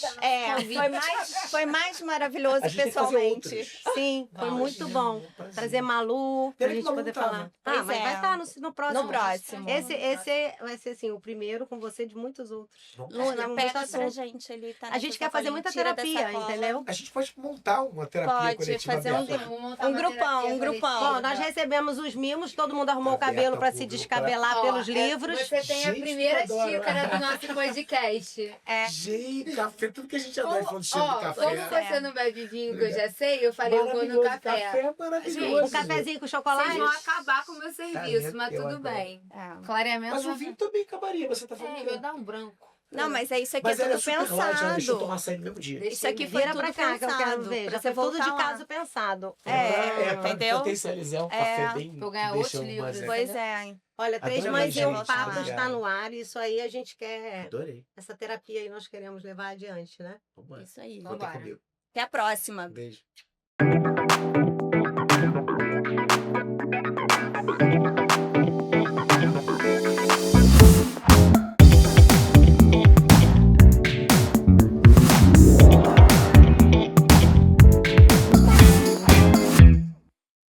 Foi mais maravilhoso A gente tem que fazer pessoalmente. outros. Sim, foi Vamos, muito Imagina, bom. um prazer. Trazer Malu, pra Pena que gente Malu poder não tá, falar. né? Pois Mas é. vai estar no próximo. No próximo. Esse vai ser assim, o primeiro com você de muitos outros. Vamos- Luna, muito Pega pra assunto. gente, ele tá A gente quer fazer muita terapia, entendeu? A gente pode montar uma terapia Pode coletiva fazer um aberta. Vamos montar Um uma grupão, terapia um grupão. coletiva. Bom, nós recebemos os mimos, todo mundo arrumou o Aberta cabelo ao para se público, descabelar Ó, pelos livros. Você tem a Gente, primeira que adoro. xícara do nosso podcast. Gente, café, tudo que a gente adora falando de cheiro de Ó, café. como você não bebe vinho, que eu já sei, eu falei, eu vou no Maravilhoso, café. é maravilhoso. Um cafezinho com Vocês chocolate. vão acabar com o meu serviço, vendo? mas Eu tudo adoro. bem. É. Clareamento. Mas o vinho também acabaria, você tá falando É, que eu dar um branco. Não, mas é isso aqui Mas é ela é tudo super light, ela deixou eu tomar pensado. açaí no mesmo dia. Deixa Isso aqui eu foi Vira tudo pra cá que eu quero pensado, ver. pra Já você foi tudo de voltar lá. caso pensado. Pra entendeu? potencializar um É, café bem... pra eu ganhar que deixa outros umas- livros. Pois é. Olha, 3 Adorei, mães e um gente. papo Obrigado. está no ar. Isso aí a gente quer. Adorei. Essa terapia aí nós queremos levar adiante, né? Vamos lá. Isso aí. Conta Vambora. comigo. Até a próxima. Beijo.